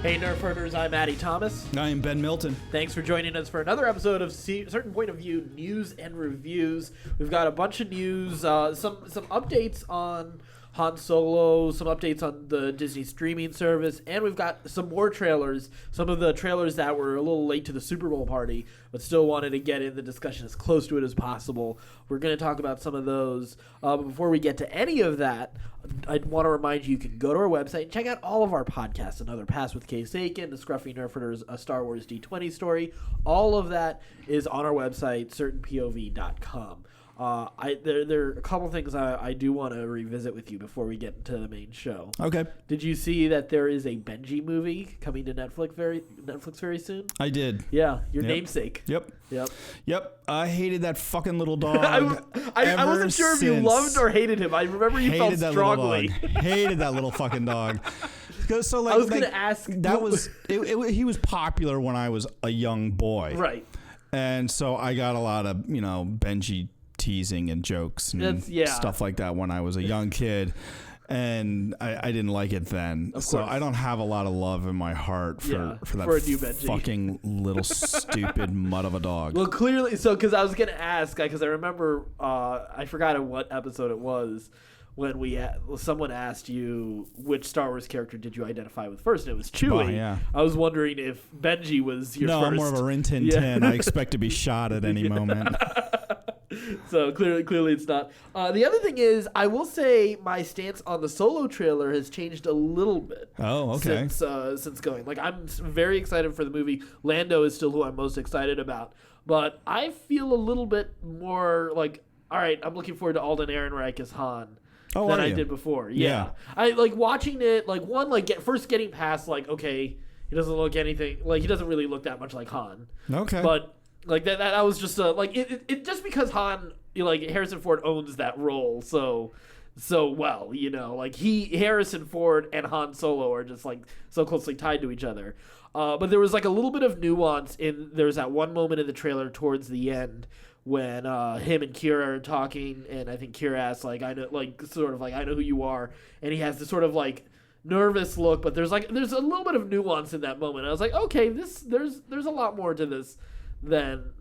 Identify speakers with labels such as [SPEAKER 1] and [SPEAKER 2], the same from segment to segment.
[SPEAKER 1] Hey Nerf Herders, I'm Addy Thomas.
[SPEAKER 2] I'm Ben Milton.
[SPEAKER 1] Thanks for joining us for another episode of Certain Point of View News and Reviews. We've got a bunch of news, some updates on Han Solo, some updates on the Disney streaming service, and we've got some more trailers, some of the trailers that were a little late to the Super Bowl party, but still wanted to get in the discussion as close to it as possible. We're going to talk about some of those. But before we get to any of that, I want to remind you can go to our website and check out all of our podcasts. Another Pass with Case Aiken, the Scruffy Nerfers, a Star Wars D20 story. All of that is on our website, certainpov.com. There are a couple things I do want to revisit with you before we get into the main show.
[SPEAKER 2] Okay.
[SPEAKER 1] Did you see that there is a Benji movie coming to Netflix very soon?
[SPEAKER 2] I did.
[SPEAKER 1] Yeah, your namesake.
[SPEAKER 2] Yep. I hated that fucking little dog.
[SPEAKER 1] I wasn't sure if you loved or hated him. I remember you felt strongly.
[SPEAKER 2] Hated that little fucking dog. So
[SPEAKER 1] I was going to ask.
[SPEAKER 2] He was popular when I was a young boy.
[SPEAKER 1] Right.
[SPEAKER 2] And so I got a lot of, Benji teasing and jokes and stuff like that when I was a young kid, and I didn't like it then. So I don't have a lot of love in my heart for that fucking little stupid mud of a dog.
[SPEAKER 1] Well, clearly, because I was going to ask, because I remember, I forgot what episode it was, when someone asked you which Star Wars character did you identify with first, and it was Chewie.
[SPEAKER 2] Yeah.
[SPEAKER 1] I was wondering if Benji was your first.
[SPEAKER 2] No, I'm more of a Rin Tin Tin. I expect to be shot at any moment.
[SPEAKER 1] So clearly it's not. The other thing is, I will say my stance on the Solo trailer has changed a little bit.
[SPEAKER 2] Oh, okay.
[SPEAKER 1] Since going. I'm very excited for the movie. Lando is still who I'm most excited about. But I feel a little bit more all right, I'm looking forward to Alden Ehrenreich as Han. Than I did before. Yeah. I like watching it, first getting past, okay, he doesn't look anything, he doesn't really look that much like Han. Okay. But, that was just, it just because Han, Harrison Ford owns that role so well, Harrison Ford and Han Solo are just, so closely tied to each other. But there was, a little bit of nuance there's that one moment in the trailer towards the end when him and Kira are talking, and I think Kira asks, I know, I know who you are, and he has this sort of, nervous look, but there's a little bit of nuance in that moment. I was like, okay, there's a lot more to this than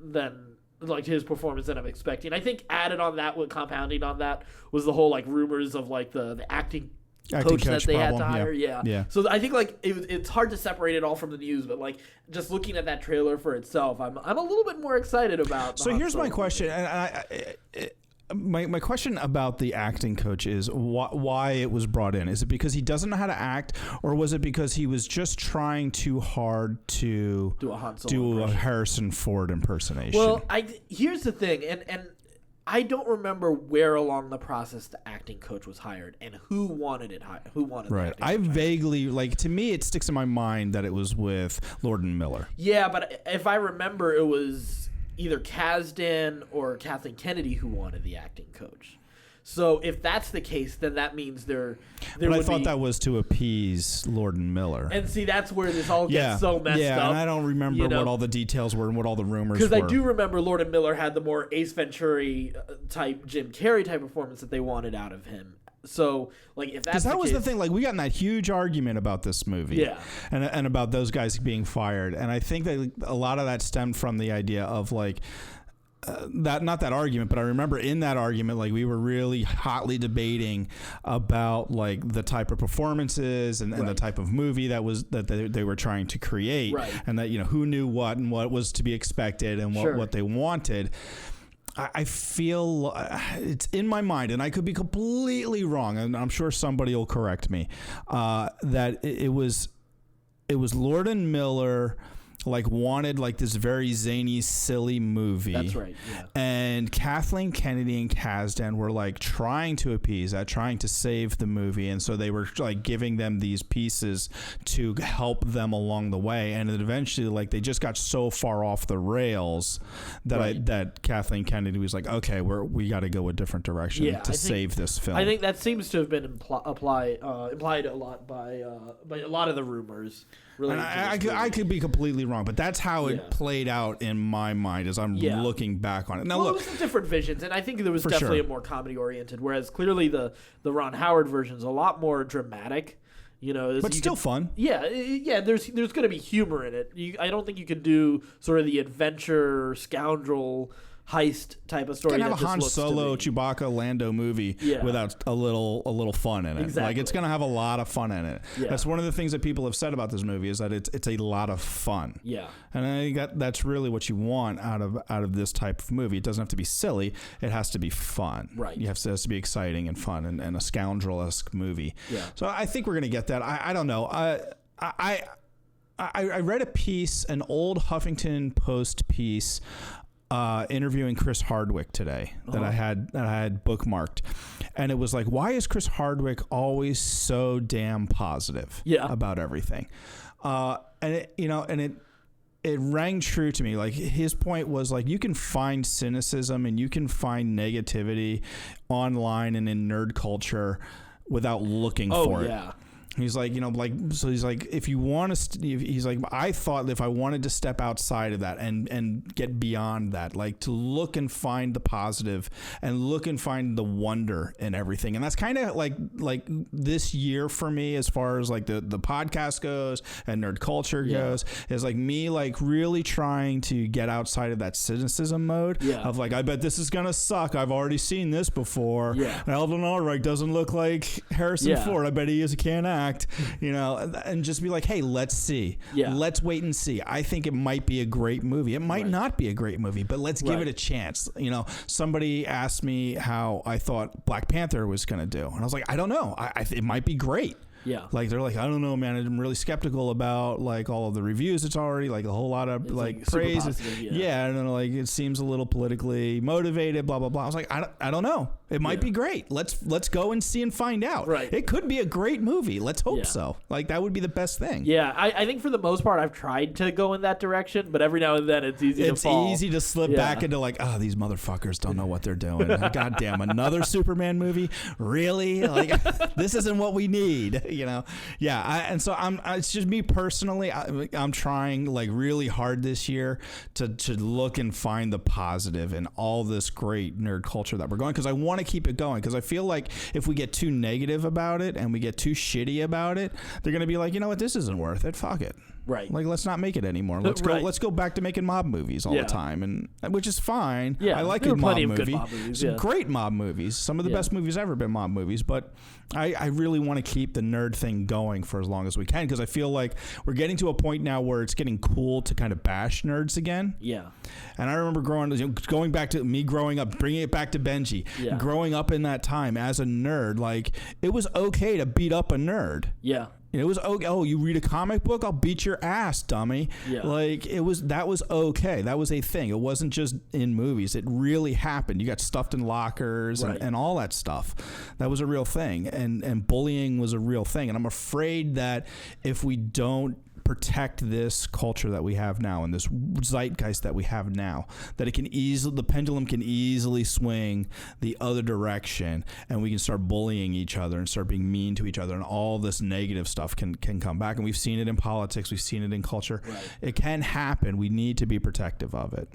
[SPEAKER 1] his performance that I'm expecting. I think added on that, compounding on that, was the whole, rumors of, the acting coach that they had to hire. Yeah. So I think it's hard to separate it all from the news, but just looking at that trailer for itself, I'm a little bit more excited about.
[SPEAKER 2] So here's my question, and my question about the acting coach is why it was brought in. Is it because he doesn't know how to act, or was it because he was just trying too hard to do a Harrison Ford impersonation? Well,
[SPEAKER 1] here's the thing, and I don't remember where along the process the acting coach was hired and who wanted it. Who wanted
[SPEAKER 2] right? I vaguely to me it sticks in my mind that it was with Lord and Miller.
[SPEAKER 1] Yeah, but if I remember, it was either Kasdan or Kathleen Kennedy who wanted the acting coach. So if that's the case, then that means there. But
[SPEAKER 2] I thought that was to appease Lord and Miller.
[SPEAKER 1] And see, that's where this all gets so messed up.
[SPEAKER 2] Yeah, and I don't remember what all the details were and what all the rumors were.
[SPEAKER 1] Because I do remember Lord and Miller had the more Ace Ventura type, Jim Carrey type performance that they wanted out of him. So, if that's
[SPEAKER 2] that was the thing, we got in that huge argument about this movie, and about those guys being fired, and I think that a lot of that stemmed from the idea of not that argument, but I remember in that argument, we were really hotly debating about the type of performances and the type of movie that they were trying to create, and that who knew what and what was to be expected and what they wanted. I feel it's in my mind, and I could be completely wrong, and I'm sure somebody will correct me, that it was Lord and Miller wanted this very zany, silly movie.
[SPEAKER 1] That's right. Yeah.
[SPEAKER 2] And Kathleen Kennedy and Kasdan were trying to appease that, trying to save the movie, and so they were giving them these pieces to help them along the way. And it eventually, they just got so far off the rails that that Kathleen Kennedy was like, okay, we got to go a different direction to save this film.
[SPEAKER 1] I think that seems to have been implied a lot by a lot of the rumors.
[SPEAKER 2] And I could be completely wrong, but that's how it played out in my mind as I'm looking back on it. Now,
[SPEAKER 1] look, it was different visions, and I think there was definitely a more comedy oriented. Whereas clearly the Ron Howard version is a lot more dramatic.
[SPEAKER 2] but still fun.
[SPEAKER 1] Yeah. There's going to be humor in it. I don't think you could do sort of the adventure scoundrel heist type of story.
[SPEAKER 2] You can have a Han Solo, Chewbacca, Lando movie without a little fun in it.
[SPEAKER 1] Exactly.
[SPEAKER 2] Like it's going to have a lot of fun in it. Yeah. That's one of the things that people have said about this movie is that it's a lot of fun.
[SPEAKER 1] Yeah.
[SPEAKER 2] And I think that's really what you want out of this type of movie. It doesn't have to be silly. It has to be fun.
[SPEAKER 1] Right.
[SPEAKER 2] It has to be exciting and fun and a scoundrel-esque movie.
[SPEAKER 1] Yeah.
[SPEAKER 2] So I think we're going to get that. I don't know. I read a piece, an old Huffington Post piece, interviewing Chris Hardwick today that I had bookmarked, and it was like, why is Chris Hardwick always so damn positive about everything? And it rang true to me. Like his point was like, you can find cynicism and you can find negativity online and in nerd culture without looking for it. He's like, he's like, if you want to, he's like, I thought if I wanted to step outside of that and get beyond that, like to look and find the positive and look and find the wonder in everything. And that's kind of like this year for me, as far as like the podcast goes and nerd culture goes, is like me, like really trying to get outside of that cynicism mode of like, I bet this is going to suck. I've already seen this before. Alden Ehrenreich doesn't look like Harrison Ford. I bet he is a can act, and just be like, hey, let's see. Let's wait and see. I think it might be a great movie. It might not be a great movie, but let's give it a chance. Somebody asked me how I thought Black Panther was going to do, and I was like, I don't know. It might be great.
[SPEAKER 1] Yeah.
[SPEAKER 2] Like they're like, I don't know, man. I'm really skeptical about like all of the reviews. It's already like a whole lot of like praise. I don't know. Like it seems a little politically motivated, blah, blah, blah. I was like, I don't know. It might be great. Let's go and see and find out.
[SPEAKER 1] Right.
[SPEAKER 2] It could be a great movie. Let's hope so. Like that would be the best thing.
[SPEAKER 1] Yeah. I think for the most part, I've tried to go in that direction, but every now and then it's easy to fall.
[SPEAKER 2] It's easy to slip back into like, oh, these motherfuckers don't know what they're doing. Goddamn, another Superman movie? Really? Like this isn't what we need. And so it's just me personally. I'm trying like really hard this year to look and find the positive in all this great nerd culture that we're going, because I want to keep it going, because I feel like if we get too negative about it and we get too shitty about it, they're gonna be like, you know what, this isn't worth it. Fuck it.
[SPEAKER 1] Right.
[SPEAKER 2] Like, let's not make it anymore. Let's go. Let's go back to making mob movies all the time, and which is fine.
[SPEAKER 1] Yeah,
[SPEAKER 2] I like a mob movie.
[SPEAKER 1] Good mob movies.
[SPEAKER 2] Some great mob movies. Some of the best movies ever been mob movies. But I really want to keep the nerd thing going for as long as we can, because I feel like we're getting to a point now where it's getting cool to kind of bash nerds again.
[SPEAKER 1] Yeah.
[SPEAKER 2] And I remember going back to me growing up, bringing it back to Benji, growing up in that time as a nerd. Like it was okay to beat up a nerd.
[SPEAKER 1] Yeah.
[SPEAKER 2] It was okay. Oh, you read a comic book? I'll beat your ass, dummy.
[SPEAKER 1] Yeah.
[SPEAKER 2] Like that was okay. That was a thing. It wasn't just in movies. It really happened. You got stuffed in lockers and all that stuff. That was a real thing. And bullying was a real thing. And I'm afraid that if we don't protect this culture that we have now and this zeitgeist that we have now, that the pendulum can easily swing the other direction, and we can start bullying each other and start being mean to each other, and all this negative stuff can come back. And we've seen it in politics, we've seen it in culture. It can happen. We need to be protective of it.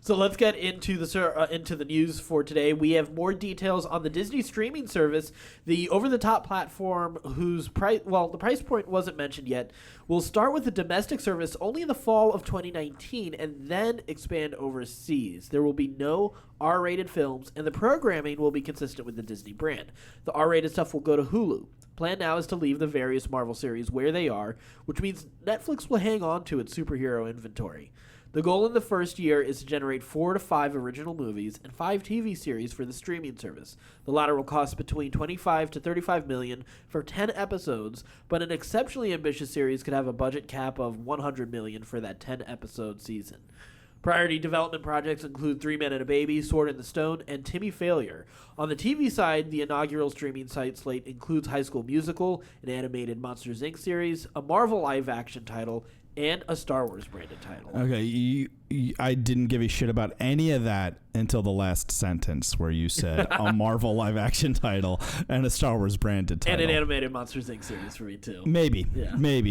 [SPEAKER 1] So let's get into the news for today. We have more details on the Disney streaming service, the over-the-top platform whose the price point wasn't mentioned yet. Will start with the domestic service only in the fall of 2019 and then expand overseas. There will be no R-rated films, and the programming will be consistent with the Disney brand. The R-rated stuff will go to Hulu. Plan now is to leave the various Marvel series where they are, which means Netflix will hang on to its superhero inventory. The goal in the first year is to generate 4 to 5 original movies and 5 TV series for the streaming service. The latter will cost between $25 to $35 million for 10 episodes, but an exceptionally ambitious series could have a budget cap of $100 million for that 10-episode season. Priority development projects include 3 Men and a Baby, Sword in the Stone, and Timmy Failure. On the TV side, the inaugural streaming site slate includes High School Musical, an animated Monsters, Inc. series, a Marvel live-action title, and a Star Wars branded title.
[SPEAKER 2] Okay, I didn't give a shit about any of that until the last sentence where you said a Marvel live action title and a Star Wars branded title.
[SPEAKER 1] And an animated Monsters, Inc. series for me, too.
[SPEAKER 2] Maybe.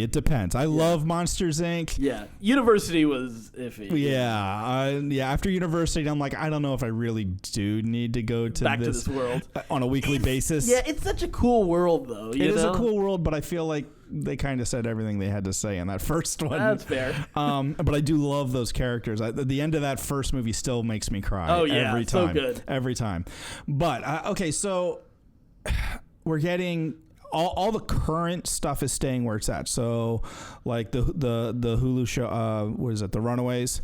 [SPEAKER 2] It depends. I love Monsters, Inc.
[SPEAKER 1] Yeah. University was iffy.
[SPEAKER 2] Yeah. After University, I'm like, I don't know if I really do need to go to
[SPEAKER 1] this world
[SPEAKER 2] on a weekly basis.
[SPEAKER 1] Yeah, it's such a cool world, though.
[SPEAKER 2] It is a cool world, but I feel like they kind of said everything they had to say in that first one.
[SPEAKER 1] That's fair.
[SPEAKER 2] But I do love those characters. The end of that first movie still makes me cry.
[SPEAKER 1] Oh, yeah.
[SPEAKER 2] Every time.
[SPEAKER 1] So good.
[SPEAKER 2] Every time. But, okay, so we're getting... All the current stuff is staying where it's at. So, like the Hulu show, what is it? The Runaways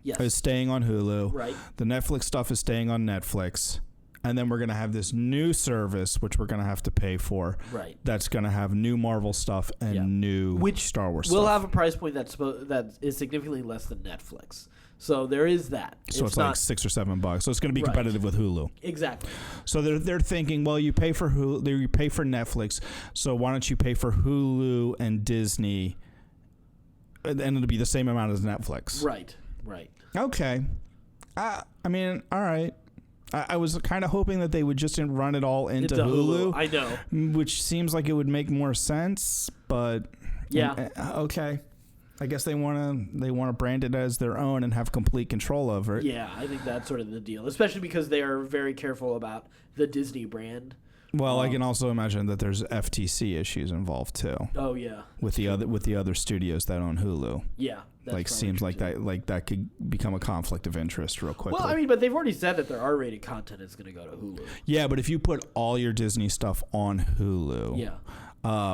[SPEAKER 2] is staying on Hulu.
[SPEAKER 1] Right.
[SPEAKER 2] The Netflix stuff is staying on Netflix. And then we're going to have this new service, which we're going to have to pay for.
[SPEAKER 1] Right.
[SPEAKER 2] That's going to have new Marvel stuff and new Star Wars stuff.
[SPEAKER 1] We'll have a price point that is significantly less than Netflix. So there is that.
[SPEAKER 2] So it's like $6 or $7. So it's going to be competitive with Hulu.
[SPEAKER 1] Exactly.
[SPEAKER 2] So they're thinking, well, you pay for Hulu, you pay for Netflix. So why don't you pay for Hulu and Disney, and it'll be the same amount as Netflix.
[SPEAKER 1] Right.
[SPEAKER 2] Okay. I mean, all right. I was kind of hoping that they would just run it all into Hulu.
[SPEAKER 1] I know.
[SPEAKER 2] Which seems like it would make more sense, but okay. I guess they want to brand it as their own and have complete control over it.
[SPEAKER 1] Yeah, I think that's sort of the deal, especially because they are very careful about the Disney brand.
[SPEAKER 2] Well, I can also imagine that there's FTC issues involved too.
[SPEAKER 1] Oh yeah.
[SPEAKER 2] With the other studios that own Hulu.
[SPEAKER 1] Yeah.
[SPEAKER 2] Seems like that could become a conflict of interest real quickly.
[SPEAKER 1] Well, I mean, but they've already said that their R-rated content is going to go to Hulu.
[SPEAKER 2] Yeah, but if you put all your Disney stuff on Hulu,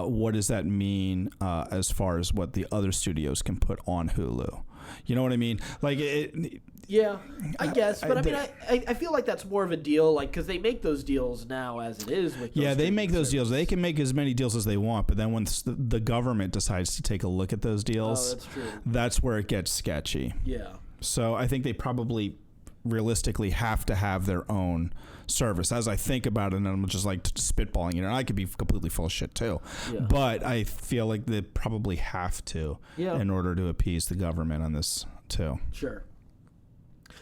[SPEAKER 2] what does that mean as far as what the other studios can put on Hulu? You know what I mean? Like it.
[SPEAKER 1] Yeah, I guess, but I mean, I feel like that's more of a deal, like, because they make those deals now as it is. With those
[SPEAKER 2] they make those deals. They can make as many deals as they want, but then when the government decides to take a look at those deals,
[SPEAKER 1] that's true.
[SPEAKER 2] That's where it gets sketchy.
[SPEAKER 1] Yeah.
[SPEAKER 2] So I think they probably realistically have to have their own service. As I think about it, and I'm just like spitballing, and I could be completely full of shit too. Yeah. But I feel like they probably have to in order to appease the government on this too.
[SPEAKER 1] Sure.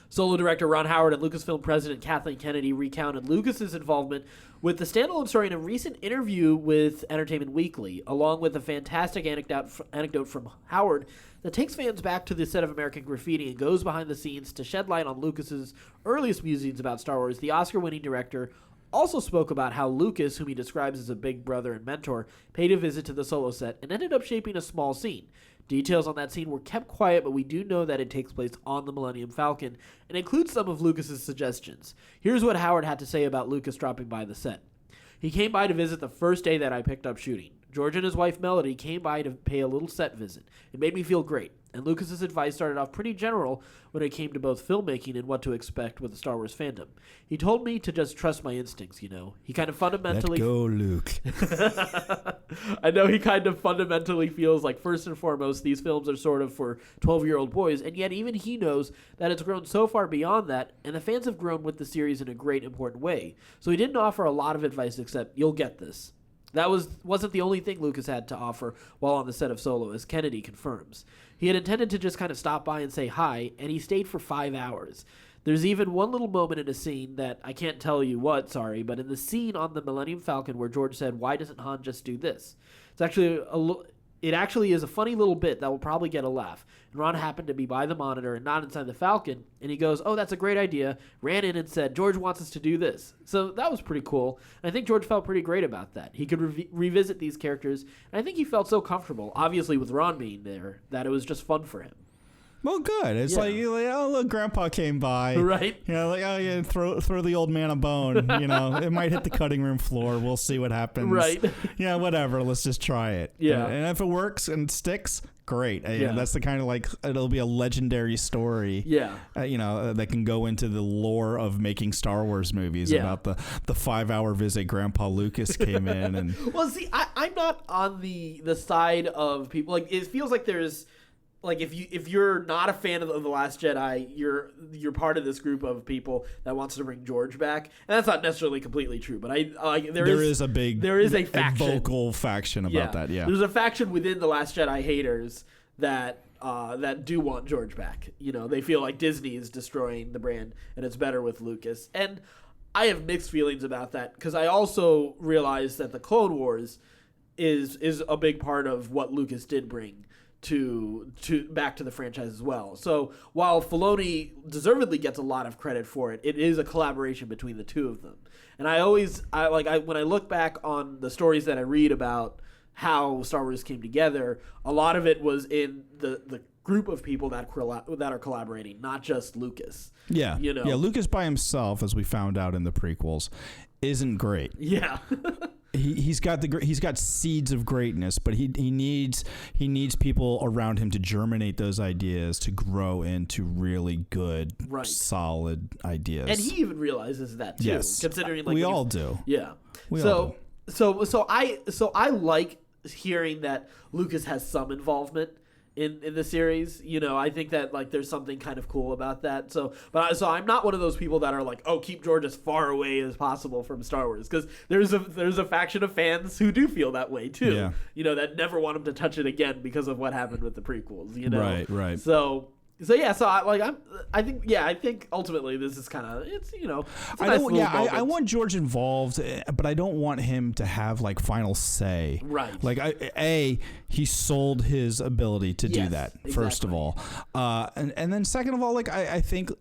[SPEAKER 1] Solo director Ron Howard and Lucasfilm president Kathleen Kennedy recounted Lucas's involvement with the standalone story in a recent interview with Entertainment Weekly, along with a fantastic anecdote from Howard that takes fans back to the set of American Graffiti and goes behind the scenes to shed light on Lucas's earliest musings about Star Wars. The Oscar-winning director also spoke about how Lucas, whom he describes as a big brother and mentor, paid a visit to the Solo set and ended up shaping a small scene. Details on that scene were kept quiet, but we do know that it takes place on the Millennium Falcon and includes some of Lucas's suggestions. Here's what Howard had to say about Lucas dropping by the set. He came by to visit the first day that I picked up shooting. George and his wife Melody came by to pay a little set visit. It made me feel great. And Lucas's advice started off pretty general when it came to both filmmaking and what to expect with the Star Wars fandom. He told me to just trust my instincts, you know. He kind of fundamentally...
[SPEAKER 2] Let go, Luke.
[SPEAKER 1] I know he kind of fundamentally feels like, first and foremost, these films are sort of for 12-year-old boys, and yet even he knows that it's grown so far beyond that, and the fans have grown with the series in a great, important way. So he didn't offer a lot of advice except, you'll get this. That wasn't the only thing Lucas had to offer while on the set of Solo, as Kennedy confirms. He had intended to just kind of stop by and say hi, and he stayed for 5 hours. There's even one little moment in a scene that I can't tell you what, sorry, but in the scene on the Millennium Falcon where George said, "Why doesn't Han just do this?" It actually is a funny little bit that will probably get a laugh. And Ron happened to be by the monitor and not inside the Falcon, and he goes, "Oh, that's a great idea," ran in and said, "George wants us to do this." So that was pretty cool, and I think George felt pretty great about that. He could revisit these characters, and I think he felt so comfortable, obviously with Ron being there, that it was just fun for him.
[SPEAKER 2] Well, good. It's like, oh, look, Grandpa came by.
[SPEAKER 1] Right.
[SPEAKER 2] You know, like, oh, yeah, throw the old man a bone. You know, it might hit the cutting room floor. We'll see what happens.
[SPEAKER 1] Right.
[SPEAKER 2] Yeah, whatever. Let's just try it.
[SPEAKER 1] Yeah.
[SPEAKER 2] And if it works and sticks, great. Yeah. That's the kind of, like, it'll be a legendary story.
[SPEAKER 1] Yeah.
[SPEAKER 2] That can go into the lore of making Star Wars movies about the 5-hour visit Grandpa Lucas came in. And
[SPEAKER 1] well, see, I'm not on the side of people. Like, it feels like there's... Like if you're not a fan of The Last Jedi, you're part of this group of people that wants to bring George back, and that's not necessarily completely true. But there is a faction,
[SPEAKER 2] vocal faction about that. Yeah,
[SPEAKER 1] there's a faction within The Last Jedi haters that that do want George back. They feel like Disney is destroying the brand and it's better with Lucas. And I have mixed feelings about that because I also realize that the Clone Wars is a big part of what Lucas did bring to back to the franchise as well. So while Filoni deservedly gets a lot of credit for it, it is a collaboration between the two of them. And when I look back on the stories that I read about how Star Wars came together, a lot of it was in the group of people that are collaborating, not just Lucas.
[SPEAKER 2] Yeah. Yeah, Lucas by himself, as we found out in the prequels, isn't great.
[SPEAKER 1] Yeah.
[SPEAKER 2] He's got seeds of greatness, but he needs people around him to germinate those ideas to grow into really good, solid ideas.
[SPEAKER 1] And he even realizes that too.
[SPEAKER 2] Yes,
[SPEAKER 1] considering
[SPEAKER 2] we all do.
[SPEAKER 1] Yeah.
[SPEAKER 2] We all do.
[SPEAKER 1] So I like hearing that Lucas has some involvement in the series. I think that there's something kind of cool about that. So I'm not one of those people that are like, oh, keep George as far away as possible from Star Wars, because there's a faction of fans who do feel that way too. Yeah. That never want him to touch it again because of what happened with the prequels.
[SPEAKER 2] Right.
[SPEAKER 1] I think ultimately this is kind of
[SPEAKER 2] I want George involved, but I don't want him to have final say.
[SPEAKER 1] Right.
[SPEAKER 2] He sold his ability to do that. Exactly. First of all, and then second of all, I think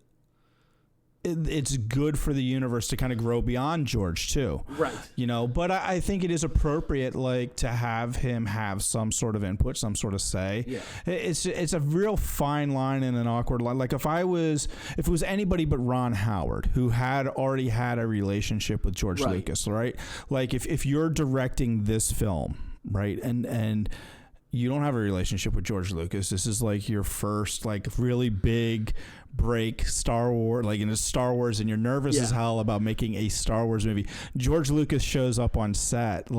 [SPEAKER 2] it's good for the universe to kind of grow beyond George too.
[SPEAKER 1] Right.
[SPEAKER 2] But I think it is appropriate to have him have some sort of input, some sort of say.
[SPEAKER 1] Yeah.
[SPEAKER 2] It's a real fine line and an awkward line. If it was anybody but Ron Howard, who had already had a relationship with George Lucas, right? If you're directing this film, right, and you don't have a relationship with George Lucas, this is your first really big break Star Wars, into Star Wars, and you're nervous as hell about making a Star Wars movie. George Lucas shows up on set,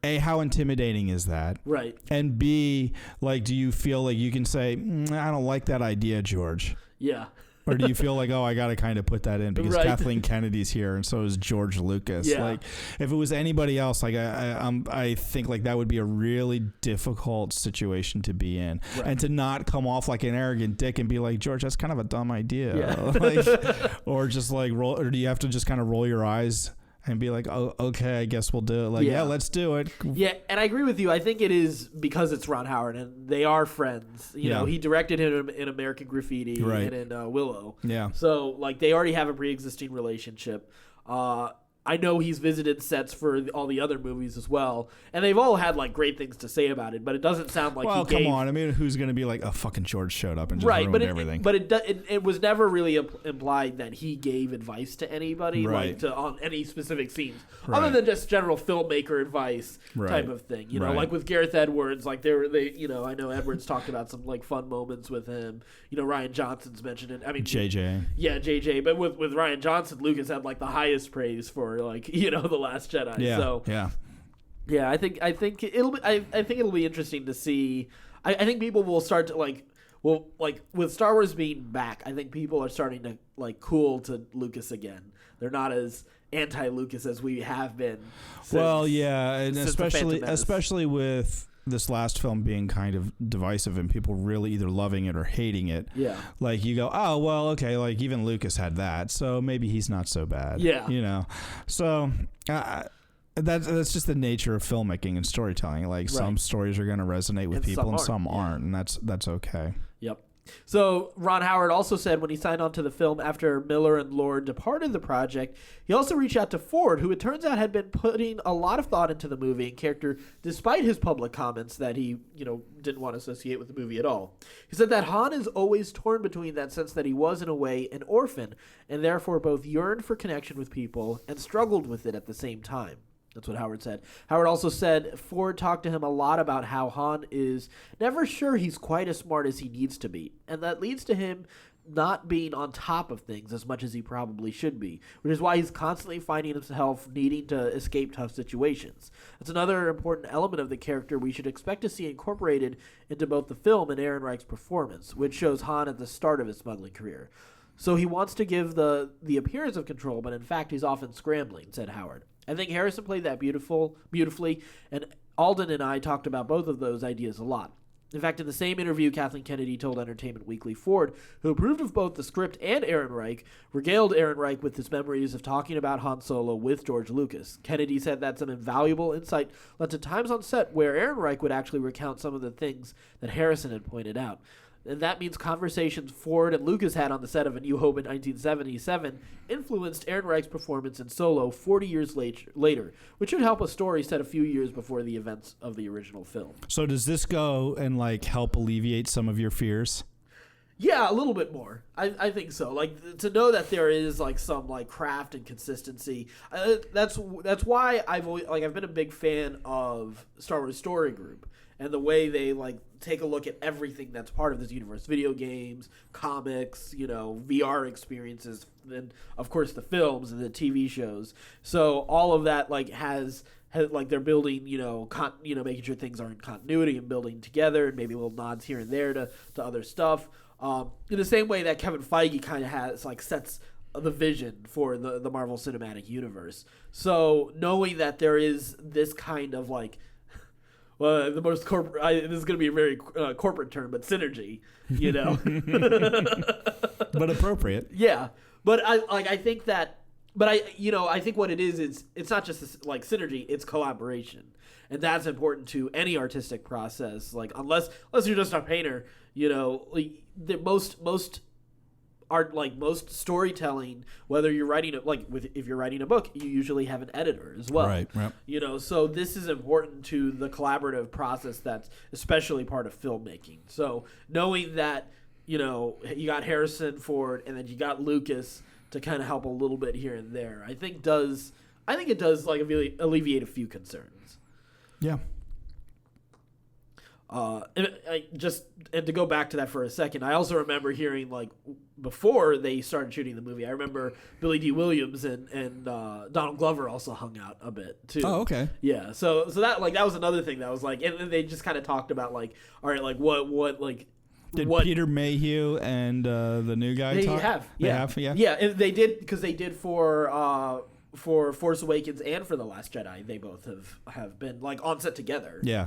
[SPEAKER 2] A, how intimidating is that?
[SPEAKER 1] Right.
[SPEAKER 2] And B, do you feel like you can say, I don't like that idea, George?
[SPEAKER 1] Yeah.
[SPEAKER 2] Or do you feel like, I got to kind of put that in because Kathleen Kennedy's here and so is George Lucas?
[SPEAKER 1] Yeah.
[SPEAKER 2] If it was anybody else, I think that would be a really difficult situation to be in, and to not come off like an arrogant dick and be like, George, that's kind of a dumb idea.
[SPEAKER 1] Yeah.
[SPEAKER 2] Or just roll, or do you have to just kind of roll your eyes and be like, oh, okay, I guess we'll do it. Let's do it.
[SPEAKER 1] Yeah, and I agree with you. I think it is because it's Ron Howard and they are friends. He directed him in American Graffiti and in Willow.
[SPEAKER 2] Yeah.
[SPEAKER 1] So, they already have a pre-existing relationship. I know he's visited sets for all the other movies as well, and they've all had great things to say about it. But it doesn't sound like
[SPEAKER 2] he gave... come on. I mean, who's going to be like, fucking George showed up and just ruined everything?
[SPEAKER 1] But it was never really implied that he gave advice to anybody, on any specific scenes, other than just general filmmaker advice type of thing. With Gareth Edwards, I know Edwards talked about some fun moments with him. Rian Johnson's mentioned it. I mean,
[SPEAKER 2] JJ.
[SPEAKER 1] Yeah, JJ. But with Rian Johnson, Lucas had the highest praise for The Last Jedi.
[SPEAKER 2] Yeah.
[SPEAKER 1] So yeah, I think it'll be interesting to see. I think people will start to with Star Wars being back, I think people are starting to cool to Lucas again. They're not as anti-Lucas as we have been.
[SPEAKER 2] And especially with this last film being kind of divisive and people really either loving it or hating it.
[SPEAKER 1] Yeah.
[SPEAKER 2] You go, oh, well, okay, even Lucas had that, so maybe he's not so bad.
[SPEAKER 1] Yeah.
[SPEAKER 2] So that's just the nature of filmmaking and storytelling. Some stories are going to resonate with people and some aren't, and that's okay.
[SPEAKER 1] Yep. So Ron Howard also said when he signed on to the film after Miller and Lord departed the project, he also reached out to Ford, who it turns out had been putting a lot of thought into the movie and character, despite his public comments that he, didn't want to associate with the movie at all. He said that Han is always torn between that sense that he was, in a way, an orphan, and therefore both yearned for connection with people and struggled with it at the same time. That's what Howard said. Howard also said Ford talked to him a lot about how Han is never sure he's quite as smart as he needs to be, and that leads to him not being on top of things as much as he probably should be, which is why he's constantly finding himself needing to escape tough situations. That's another important element of the character we should expect to see incorporated into both the film and Ehrenreich's performance, which shows Han at the start of his smuggling career. So he wants to give the appearance of control, but in fact he's often scrambling, said Howard. I think Harrison played that beautifully, and Alden and I talked about both of those ideas a lot. In fact, in the same interview, Kathleen Kennedy told Entertainment Weekly Ford, who approved of both the script and Ehrenreich, regaled Ehrenreich with his memories of talking about Han Solo with George Lucas. Kennedy said that some invaluable insight led to times on set where Ehrenreich would actually recount some of the things that Harrison had pointed out. And that means conversations Ford and Lucas had on the set of A New Hope in 1977 influenced Ehrenreich's performance in Solo 40 years later, which should help a story set a few years before the events of the original film.
[SPEAKER 2] So does this go and like help alleviate some of your fears?
[SPEAKER 1] Yeah, a little bit more. I think so. Like, to know that there is like some like craft and consistency. That's why I've been a big fan of Star Wars Story Group and the way they like take a look at everything that's part of this universe: video games, comics, VR experiences, and of course the films and the TV shows. So all of that like has like they're building, making sure things are in continuity and building together, and maybe little nods here and there to other stuff. In the same way that Kevin Feige kind of has like sets the vision for the Marvel Cinematic Universe. So knowing that there is this kind of like, well, the most corporate. This is going to be a very corporate term, but synergy,
[SPEAKER 2] but appropriate.
[SPEAKER 1] Yeah, but I think that, but I think what it is it's not just this, like synergy; it's collaboration, and that's important to any artistic process. Like unless you're just a painter, like the most art, like most storytelling, whether you're writing if you're writing a book, you usually have an editor as well,
[SPEAKER 2] right?
[SPEAKER 1] So this is important to the collaborative process that's especially part of filmmaking. So knowing that you got Harrison Ford and then you got Lucas to kind of help a little bit here and there, I think it does like alleviate a few concerns.
[SPEAKER 2] Yeah.
[SPEAKER 1] And to go back to that for a second, I also remember hearing like before they started shooting the movie, I remember Billy D. Williams and Donald Glover also hung out a bit too.
[SPEAKER 2] Oh, okay.
[SPEAKER 1] Yeah. So that was another thing that was like, and then they just kind of talked about like, all right, like what
[SPEAKER 2] Did Peter Mayhew and the new guy talk? They have, yeah.
[SPEAKER 1] Yeah, and they did, because they did for Force Awakens and for The Last Jedi. They both have been like on set together. Yeah.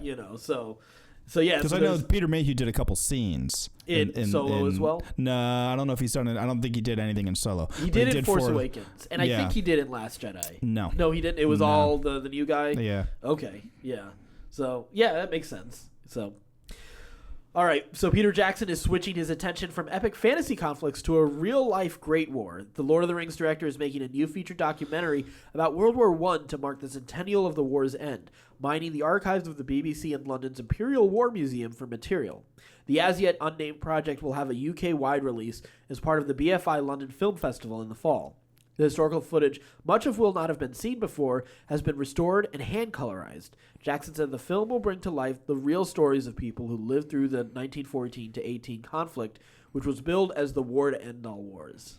[SPEAKER 1] So yeah,
[SPEAKER 2] because I know Peter Mayhew did a couple scenes
[SPEAKER 1] in Solo as well.
[SPEAKER 2] No, I don't know if he's done it. I don't think he did anything in Solo.
[SPEAKER 1] He did in Force Awakens, and I think he did in Last Jedi.
[SPEAKER 2] No,
[SPEAKER 1] he didn't. It was all the new guy.
[SPEAKER 2] Yeah.
[SPEAKER 1] Okay. Yeah. So yeah, that makes sense. So. All right, so Peter Jackson is switching his attention from epic fantasy conflicts to a real-life Great War. The Lord of the Rings director is making a new feature documentary about World War I to mark the centennial of the war's end, mining the archives of the BBC and London's Imperial War Museum for material. The as-yet unnamed project will have a UK-wide release as part of the BFI London Film Festival in the fall. The historical footage, much of will not have been seen before, has been restored and hand-colorized. Jackson said the film will bring to life the real stories of people who lived through the 1914 to 18 conflict, which was billed as the war to end all wars.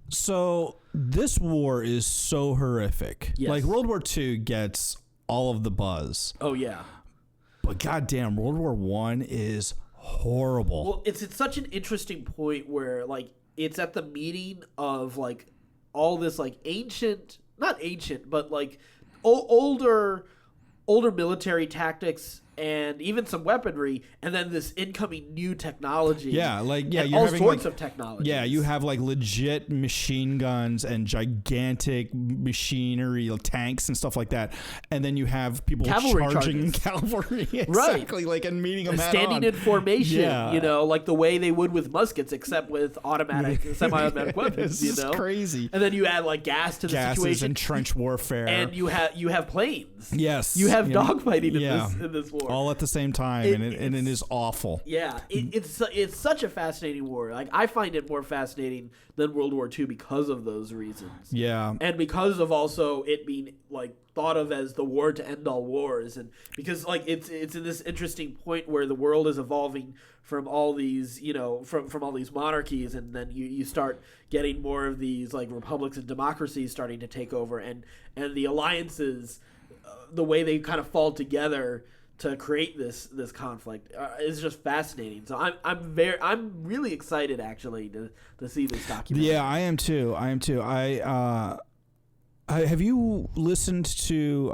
[SPEAKER 2] So this war is so horrific.
[SPEAKER 1] Yes.
[SPEAKER 2] Like World War II gets all of the buzz.
[SPEAKER 1] Oh, yeah.
[SPEAKER 2] But goddamn, World War I is horrible.
[SPEAKER 1] Well, it's at such an interesting point where, like, it's at the meeting of, like, all this like not ancient, but like older military tactics and even some weaponry, and then this incoming new technology.
[SPEAKER 2] Yeah, like
[SPEAKER 1] you're all having sorts of technology.
[SPEAKER 2] Yeah, you have like legit machine guns and gigantic machinery, tanks and stuff like that, and then you have people charging cavalry, exactly, right? Like and meeting them
[SPEAKER 1] standing in formation. Yeah. Like the way they would with muskets, except with semi-automatic weapons.
[SPEAKER 2] It's crazy.
[SPEAKER 1] And then you add like gas to the situation
[SPEAKER 2] and trench warfare,
[SPEAKER 1] and you have planes.
[SPEAKER 2] Yes,
[SPEAKER 1] you have dogfighting in this war.
[SPEAKER 2] All at the same time, and it is awful.
[SPEAKER 1] Yeah, it's such a fascinating war. Like I find it more fascinating than World War II because of those reasons.
[SPEAKER 2] Yeah,
[SPEAKER 1] and because of also it being like thought of as the war to end all wars, and because like it's in this interesting point where the world is evolving from all these from all these monarchies, and then you start getting more of these like republics and democracies starting to take over, and the alliances, the way they kind of fall together to create this conflict is just fascinating. So I'm really excited actually to see this documentary.
[SPEAKER 2] Yeah, I am too. Have you listened to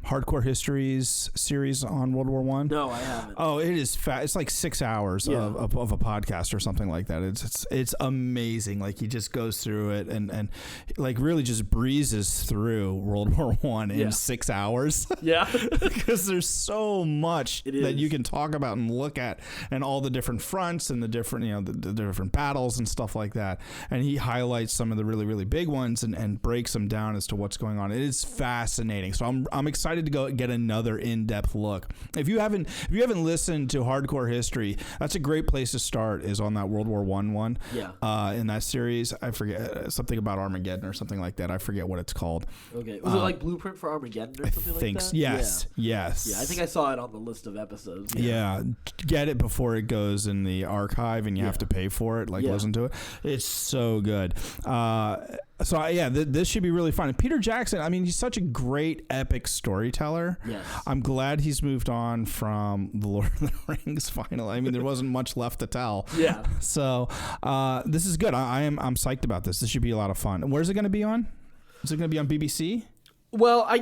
[SPEAKER 2] Hardcore History's series on World War I?
[SPEAKER 1] No, I haven't.
[SPEAKER 2] Oh, it is it's like 6 hours of a podcast or something like that. It's amazing. Like he just goes through it and like really just breezes through World War I in 6 hours.
[SPEAKER 1] Yeah,
[SPEAKER 2] because there's so much that you can talk about and look at, and all the different fronts and the different the different battles and stuff like that. And he highlights some of the really, really big ones and breaks them down as to what's going on. It is fascinating. So I'm excited to go get another in-depth look. If you haven't listened to Hardcore History, that's a great place to start, is on that World War I one.
[SPEAKER 1] Yeah.
[SPEAKER 2] In that series, I forget something about Armageddon or something like that. I forget what it's called.
[SPEAKER 1] Okay. Was it like Blueprint for Armageddon or something like that?
[SPEAKER 2] Yes.
[SPEAKER 1] Yeah, I think I saw it on the list of episodes.
[SPEAKER 2] Yeah. Get it before it goes in the archive and you have to pay for it. Listen to it. It's so good. This should be really fun. And Peter Jackson, I mean, he's such a great epic storyteller.
[SPEAKER 1] Yes.
[SPEAKER 2] I'm glad he's moved on from The Lord of the Rings finally. I mean, there wasn't much left to tell.
[SPEAKER 1] Yeah.
[SPEAKER 2] So this is good. I'm psyched about this. This should be a lot of fun. Where's it going to be on? Is it going to be on BBC?
[SPEAKER 1] Well, I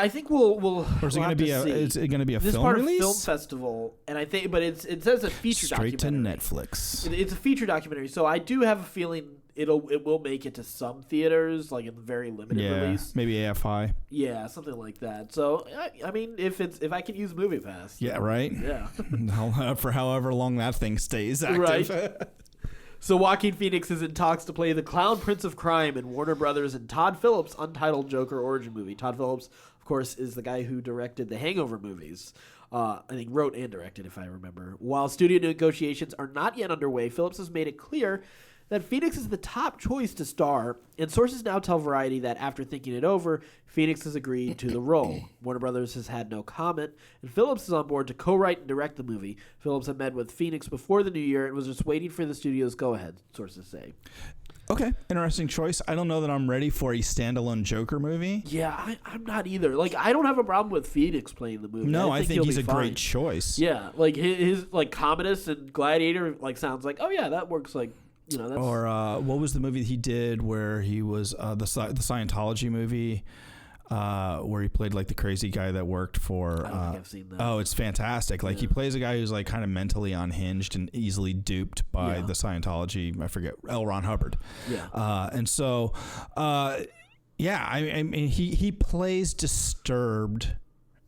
[SPEAKER 1] think we'll.
[SPEAKER 2] Or is it going to be is it going to be a
[SPEAKER 1] this
[SPEAKER 2] film
[SPEAKER 1] part
[SPEAKER 2] release?
[SPEAKER 1] Of film festival, and I think, but it says a feature
[SPEAKER 2] straight
[SPEAKER 1] documentary.
[SPEAKER 2] to Netflix.
[SPEAKER 1] It's a feature documentary, so I do have a feeling it will make it to some theaters, like in very limited release.
[SPEAKER 2] Maybe AFI.
[SPEAKER 1] Yeah, something like that. So I mean, if I can use MoviePass.
[SPEAKER 2] Yeah. Right.
[SPEAKER 1] Yeah.
[SPEAKER 2] For however long that thing stays active.
[SPEAKER 1] Right. So Joaquin Phoenix is in talks to play the Clown Prince of Crime in Warner Brothers and Todd Phillips' untitled Joker origin movie. Todd Phillips, of course, is the guy who directed the Hangover movies. I think wrote and directed, if I remember. While studio negotiations are not yet underway, Phillips has made it clear that Phoenix is the top choice to star, and sources now tell Variety that after thinking it over, Phoenix has agreed to the role. Warner Brothers has had no comment, and Phillips is on board to co-write and direct the movie. Phillips had met with Phoenix before the new year and was just waiting for the studio's go-ahead, sources say.
[SPEAKER 2] Okay, interesting choice. I don't know that I'm ready for a standalone Joker movie.
[SPEAKER 1] Yeah, I'm not either. Like, I don't have a problem with Phoenix playing the movie.
[SPEAKER 2] No, I think he's a great choice.
[SPEAKER 1] Yeah, like his like Commodus and Gladiator like sounds like, oh yeah, that works like. That's...
[SPEAKER 2] Or what was the movie he did where he was the Scientology movie where he played like the crazy guy that worked for
[SPEAKER 1] I don't think I've seen that.
[SPEAKER 2] Oh, it's fantastic. Like he plays a guy who's like kind of mentally unhinged and easily duped by the Scientology, I forget, L. Ron Hubbard.
[SPEAKER 1] Yeah.
[SPEAKER 2] And so I mean he plays disturbed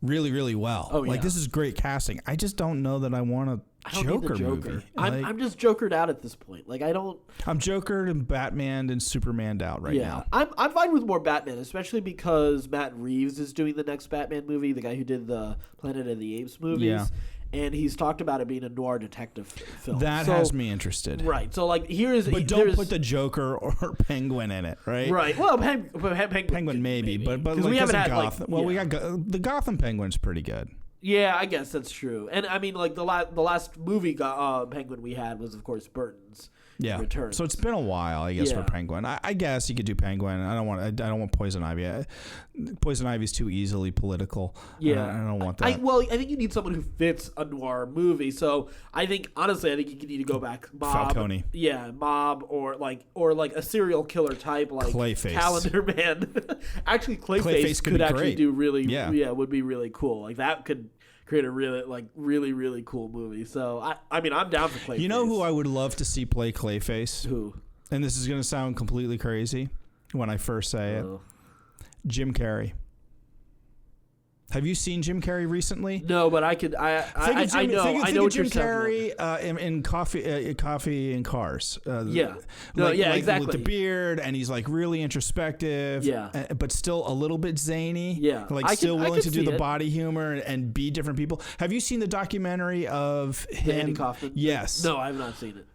[SPEAKER 2] really, really well.
[SPEAKER 1] Oh, yeah.
[SPEAKER 2] Like this is great casting. I just don't know that I want a Joker movie.
[SPEAKER 1] I'm just Jokered out at this point. Like I don't.
[SPEAKER 2] I'm Jokered and Batman and Superman'd out right now.
[SPEAKER 1] I'm fine with more Batman, especially because Matt Reeves is doing the next Batman movie, the guy who did the Planet of the Apes movies.
[SPEAKER 2] Yeah.
[SPEAKER 1] And he's talked about it being a noir detective film.
[SPEAKER 2] That has me interested.
[SPEAKER 1] Right. So, like,
[SPEAKER 2] But don't put the Joker or Penguin in it, right?
[SPEAKER 1] Right. Well,
[SPEAKER 2] Penguin maybe. But like, we haven't had Gotham. We got the Gotham Penguin's pretty good.
[SPEAKER 1] Yeah, I guess that's true. And, I mean, like, the last movie Penguin we had was, of course, Burton's.
[SPEAKER 2] Yeah.
[SPEAKER 1] Return.
[SPEAKER 2] So it's been a while, I guess, for Penguin. I guess you could do Penguin. I don't want Poison Ivy. Poison Ivy's too easily political.
[SPEAKER 1] Yeah.
[SPEAKER 2] I don't want that.
[SPEAKER 1] I think you need someone who fits a noir movie. So I think honestly, you need to go back Mob.
[SPEAKER 2] Falcone.
[SPEAKER 1] Yeah, Mob or like a serial killer type like
[SPEAKER 2] Clayface.
[SPEAKER 1] Calendar Man. Actually, Clayface could actually do really would be really cool. Like that could create a really cool movie. So I mean I'm down for Clayface.
[SPEAKER 2] You know who I would love to see play Clayface?
[SPEAKER 1] Who?
[SPEAKER 2] And this is going to sound completely crazy when I first say it. Jim Carrey. Have you seen Jim Carrey recently?
[SPEAKER 1] No, but I could. I know what
[SPEAKER 2] Jim
[SPEAKER 1] you're
[SPEAKER 2] Carrey in Coffee and Cars.
[SPEAKER 1] Exactly.
[SPEAKER 2] With the beard, and he's like really introspective. But still a little bit zany.
[SPEAKER 1] Yeah,
[SPEAKER 2] still willing to do the body humor and be different people. Have you seen the documentary of him?
[SPEAKER 1] Andy Kaufman?
[SPEAKER 2] Yes.
[SPEAKER 1] No, I have not seen it.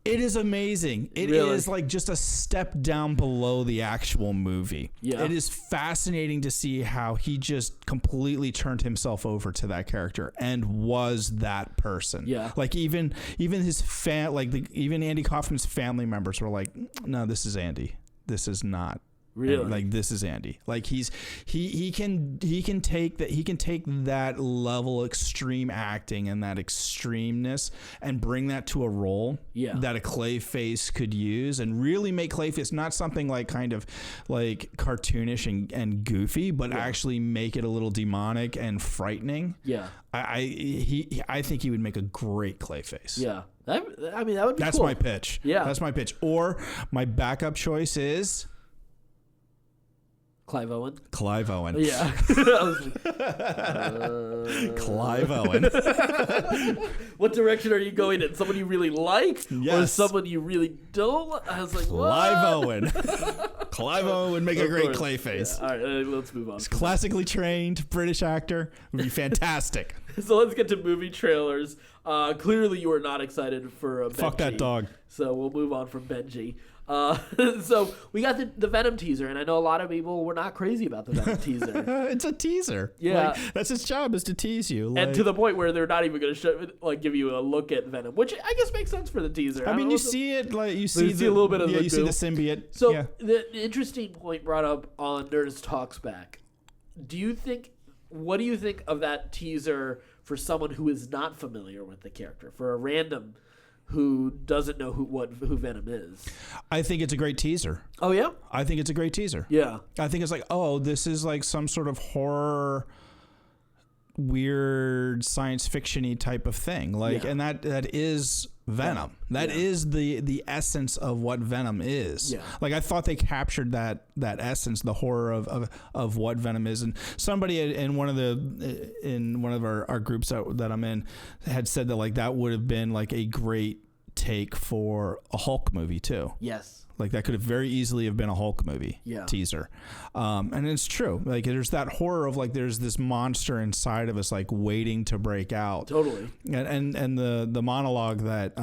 [SPEAKER 2] It is amazing. It is like just a step down below the actual movie.
[SPEAKER 1] Yeah.
[SPEAKER 2] It is fascinating to see how he just completely turned himself over to that character and was that person.
[SPEAKER 1] Yeah.
[SPEAKER 2] Like even his even Andy Kaufman's family members were like, "No, this is Andy. This is not
[SPEAKER 1] Really?
[SPEAKER 2] And, like, this is Andy. Like, he can take that level of extreme acting and that extremeness and bring that to a role that a Clayface could use and really make Clayface not something like kind of like cartoonish and goofy, but actually make it a little demonic and frightening.
[SPEAKER 1] Yeah.
[SPEAKER 2] I think he would make a great Clayface.
[SPEAKER 1] Yeah. I mean, that would be
[SPEAKER 2] That's
[SPEAKER 1] cool.
[SPEAKER 2] my pitch.
[SPEAKER 1] Yeah.
[SPEAKER 2] That's my pitch. Or my backup choice is
[SPEAKER 1] Clive Owen.
[SPEAKER 2] Clive Owen.
[SPEAKER 1] Yeah.
[SPEAKER 2] Clive Owen.
[SPEAKER 1] What direction are you going in? Someone you really like, or someone you really don't? I was like,
[SPEAKER 2] Clive
[SPEAKER 1] what?
[SPEAKER 2] Owen. Clive Owen would make a great Clayface.
[SPEAKER 1] Yeah. All right, let's move on.
[SPEAKER 2] He's classically trained British actor. Would be fantastic.
[SPEAKER 1] So let's get to movie trailers. Clearly, you are not excited for Benji.
[SPEAKER 2] Fuck that dog.
[SPEAKER 1] So we'll move on from Benji. So we got the Venom teaser, and I know a lot of people were not crazy about the Venom teaser.
[SPEAKER 2] It's a teaser.
[SPEAKER 1] Yeah,
[SPEAKER 2] like, that's his job, is to tease you, like,
[SPEAKER 1] and to the point where they're not even going to give you a look at Venom, which I guess makes sense for the teaser.
[SPEAKER 2] I mean, you see it, like you see
[SPEAKER 1] a little bit of the
[SPEAKER 2] you see the symbiote.
[SPEAKER 1] So the interesting point brought up on Nerdist Talks Back. What do you think of that teaser for someone who is not familiar with the character, for a random who doesn't know who Venom is?
[SPEAKER 2] I think it's a great teaser.
[SPEAKER 1] Oh, yeah?
[SPEAKER 2] I think it's a great teaser.
[SPEAKER 1] Yeah.
[SPEAKER 2] I think it's like, oh, this is like some sort of horror, weird science fiction-y type of thing. Like, and that is Venom. That is the essence of what Venom is. Yeah. Like, I thought they captured that essence, the horror of what Venom is. And somebody in one of our groups that I'm in had said that, like, that would have been like a great take for a Hulk movie too.
[SPEAKER 1] Yes.
[SPEAKER 2] Like, that could have very easily have been a Hulk movie teaser. And it's true. Like, there's that horror of, like, there's this monster inside of us, like, waiting to break out.
[SPEAKER 1] Totally.
[SPEAKER 2] And the monologue that,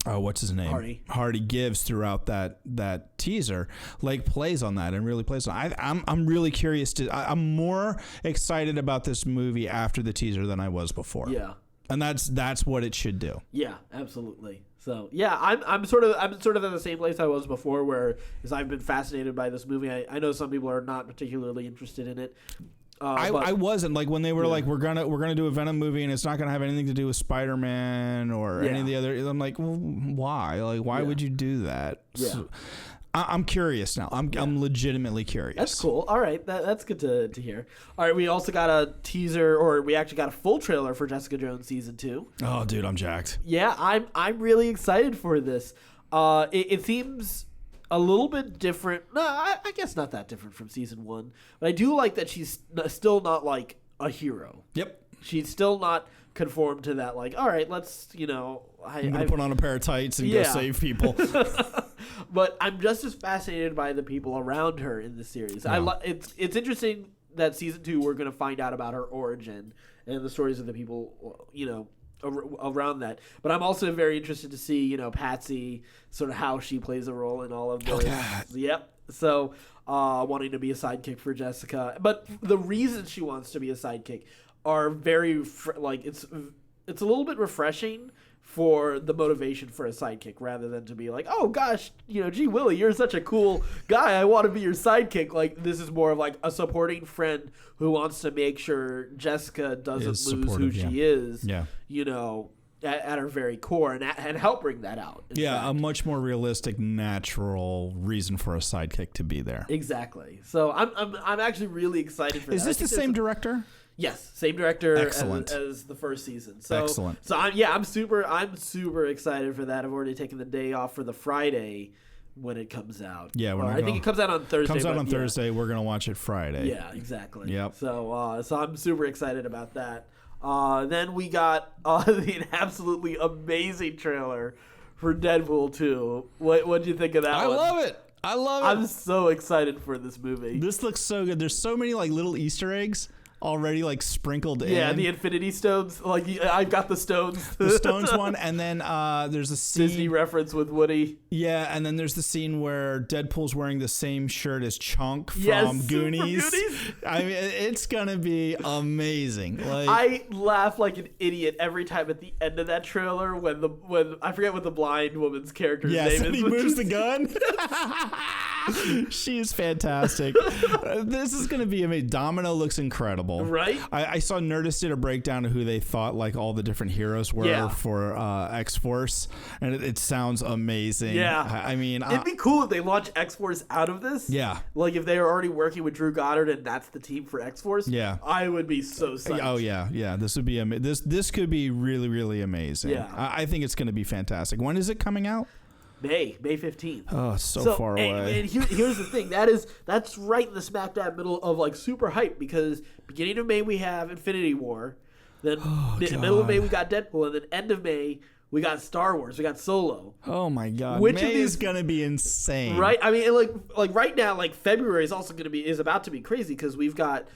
[SPEAKER 2] what's his name? Hardy gives throughout that teaser, like, plays on that and really plays on. I'm really curious I'm more excited about this movie after the teaser than I was before. Yeah. And that's what it should do.
[SPEAKER 1] Yeah, absolutely. So yeah, I'm sort of in the same place I was before, where as I've been fascinated by this movie. I know some people are not particularly interested in it.
[SPEAKER 2] I wasn't, like, when they were like, we're gonna do a Venom movie and it's not gonna have anything to do with Spider-Man or any of the other. I'm like, well, why? Like, why would you do that? Yeah. So, I'm curious now. I'm legitimately curious.
[SPEAKER 1] That's cool. All right, that's good to hear. All right, we also got a teaser, or we actually got a full trailer for Jessica Jones season 2.
[SPEAKER 2] Oh, dude, I'm jacked.
[SPEAKER 1] Yeah, I'm really excited for this. It seems a little bit different. No, I guess not that different from season 1, but I do like that she's still not like a hero. Yep. She's still not conformed to that. Like, all right, let's I'm
[SPEAKER 2] gonna put on a pair of tights and go save people.
[SPEAKER 1] But I'm just as fascinated by the people around her in the series. Yeah. It's interesting that season 2 we're going to find out about her origin and the stories of the people, around that. But I'm also very interested to see, Patsy, sort of how she plays a role in all of this. Yep. So wanting to be a sidekick for Jessica, but the reasons she wants to be a sidekick are very it's a little bit refreshing for the motivation for a sidekick, rather than to be like, oh gosh, gee Willie, you're such a cool guy, I want to be your sidekick. Like, this is more of like a supporting friend who wants to make sure Jessica doesn't lose who she is. Yeah. At her very core, and help bring that out.
[SPEAKER 2] A much more realistic, natural reason for a sidekick to be there.
[SPEAKER 1] Exactly. So I'm actually really excited for that.
[SPEAKER 2] Is this the same director?
[SPEAKER 1] Yes, same director as the first season. So, excellent. So I'm super excited for that. I've already taken the day off for the Friday when it comes out. Yeah, I think it comes out on Thursday.
[SPEAKER 2] Comes out on Thursday. We're gonna watch it Friday.
[SPEAKER 1] Yeah, exactly. Yep. So I'm super excited about that. Then we got an absolutely amazing trailer for Deadpool 2. What do you think of that?
[SPEAKER 2] I love it.
[SPEAKER 1] I'm so excited for this movie.
[SPEAKER 2] This looks so good. There's so many like little Easter eggs already like sprinkled in.
[SPEAKER 1] Yeah, the Infinity Stones. Like, I've got the stones.
[SPEAKER 2] The stones one, and then there's a scene,
[SPEAKER 1] Disney reference with Woody.
[SPEAKER 2] Yeah, and then there's the scene where Deadpool's wearing the same shirt as Chunk from Goonies. I mean, it's gonna be amazing. Like,
[SPEAKER 1] I laugh like an idiot every time at the end of that trailer when I forget what the blind woman's character's name is.
[SPEAKER 2] He moves the gun. She is fantastic. This is going to be amazing. Domino looks incredible.
[SPEAKER 1] Right?
[SPEAKER 2] I saw Nerdist did a breakdown of who they thought like all the different heroes were for X-Force, and it sounds amazing.
[SPEAKER 1] Yeah.
[SPEAKER 2] I mean,
[SPEAKER 1] it'd be cool if they launch X-Force out of this.
[SPEAKER 2] Yeah.
[SPEAKER 1] Like if they are already working with Drew Goddard and that's the team for X-Force.
[SPEAKER 2] Yeah.
[SPEAKER 1] I would be so psyched.
[SPEAKER 2] Oh yeah, yeah. This would be this could be really, really amazing.
[SPEAKER 1] Yeah.
[SPEAKER 2] I think it's going to be fantastic. When is it coming out?
[SPEAKER 1] May 15th.
[SPEAKER 2] Oh, it's so far away.
[SPEAKER 1] And here's the thing. That's right in the smack dab middle of like super hype, because beginning of May we have Infinity War. Then middle of May we got Deadpool, and then end of May we got Star Wars. We got Solo.
[SPEAKER 2] Oh my God.
[SPEAKER 1] Which
[SPEAKER 2] May
[SPEAKER 1] of these
[SPEAKER 2] is gonna be insane.
[SPEAKER 1] Right? I mean, like right now, like February is about to be crazy because we've got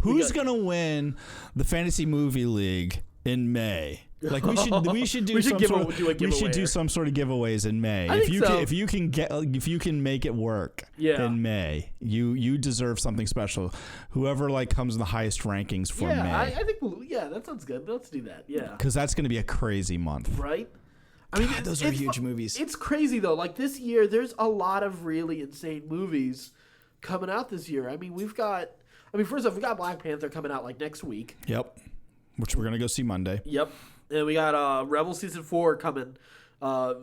[SPEAKER 2] who's gonna win the Fantasy Movie League in May? Like we should do some sort of giveaways in May. If you can make it work in May, you deserve something special. Whoever like comes in the highest rankings for May.
[SPEAKER 1] I think that sounds good. Let's do that. Yeah,
[SPEAKER 2] because that's going to be a crazy month,
[SPEAKER 1] right? I mean,
[SPEAKER 2] God, those are huge movies.
[SPEAKER 1] It's crazy though. Like this year, there's a lot of really insane movies coming out this year. I mean, first off, we got Black Panther coming out like next week.
[SPEAKER 2] Yep, which we're gonna go see Monday.
[SPEAKER 1] Yep. And we got Rebel Season 4 coming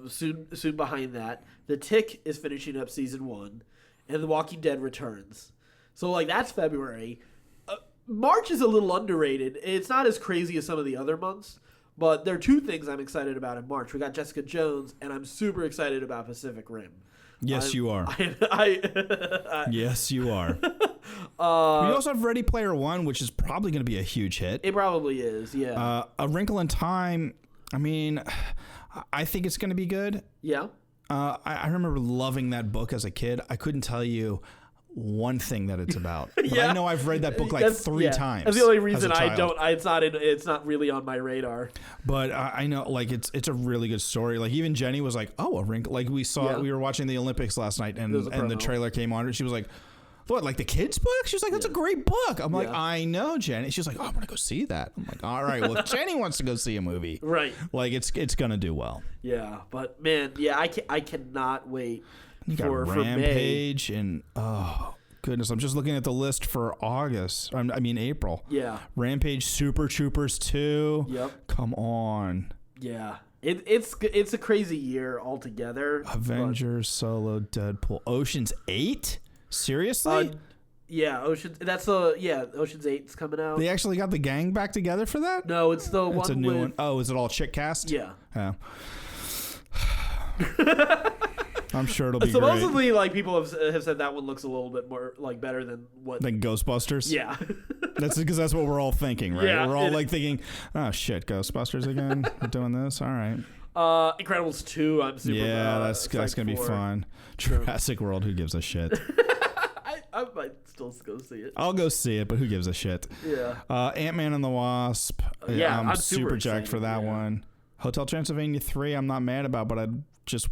[SPEAKER 1] soon behind that. The Tick is finishing up Season 1. And The Walking Dead returns. So, like, that's February. March is a little underrated. It's not as crazy as some of the other months. But there are two things I'm excited about in March. We got Jessica Jones, and I'm super excited about Pacific Rim.
[SPEAKER 2] Yes, you are. Yes, you are. We also have Ready Player One, which is probably going to be a huge hit.
[SPEAKER 1] It probably is, yeah.
[SPEAKER 2] A Wrinkle in Time, I mean, I think it's going to be good.
[SPEAKER 1] Yeah.
[SPEAKER 2] I remember loving that book as a kid. I couldn't tell you one thing that it's about. But I know I've read that book like three times.
[SPEAKER 1] That's the only reason I don't. It's not really on my radar.
[SPEAKER 2] But I know, like, it's a really good story. Like, even Jenny was like, "Oh, a wrinkle." Like, we were watching the Olympics last night, and the trailer came on, and she was like, "What? Like the kids' book?" She was like, "That's a great book." I'm like, "I know, Jenny." She was like, "Oh, I'm gonna go see that." I'm like, "All right, well, if Jenny wants to go see a movie,
[SPEAKER 1] right?
[SPEAKER 2] Like, it's gonna do well."
[SPEAKER 1] Yeah, but man, I cannot wait.
[SPEAKER 2] You got Rampage and oh goodness, I'm just looking at the list for August. I mean April.
[SPEAKER 1] Yeah.
[SPEAKER 2] Rampage, Super Troopers 2.
[SPEAKER 1] Yep.
[SPEAKER 2] Come on.
[SPEAKER 1] Yeah. It's a crazy year altogether.
[SPEAKER 2] Avengers, Solo, Deadpool, Ocean's 8. Seriously?
[SPEAKER 1] Yeah, Ocean's 8's coming out.
[SPEAKER 2] They actually got the gang back together for that?
[SPEAKER 1] No, it's the one.
[SPEAKER 2] It's a new one. Oh, is it all chick cast?
[SPEAKER 1] Yeah.
[SPEAKER 2] Oh. I'm sure it'll be
[SPEAKER 1] supposedly
[SPEAKER 2] great.
[SPEAKER 1] Like people have said that one looks a little bit more like better than
[SPEAKER 2] Ghostbusters.
[SPEAKER 1] Yeah.
[SPEAKER 2] That's because that's what we're all thinking, right?
[SPEAKER 1] Yeah,
[SPEAKER 2] we're all like thinking, oh shit, Ghostbusters again. We're doing this. All right.
[SPEAKER 1] Incredibles 2. I'm super.
[SPEAKER 2] Yeah, that's gonna be fun. Jurassic World. Who gives a shit?
[SPEAKER 1] I might still go see it.
[SPEAKER 2] I'll go see it, but who gives a shit?
[SPEAKER 1] Yeah.
[SPEAKER 2] Ant-Man and the Wasp. I'm super jacked for that one. Hotel Transylvania 3. I'm not mad about, but it's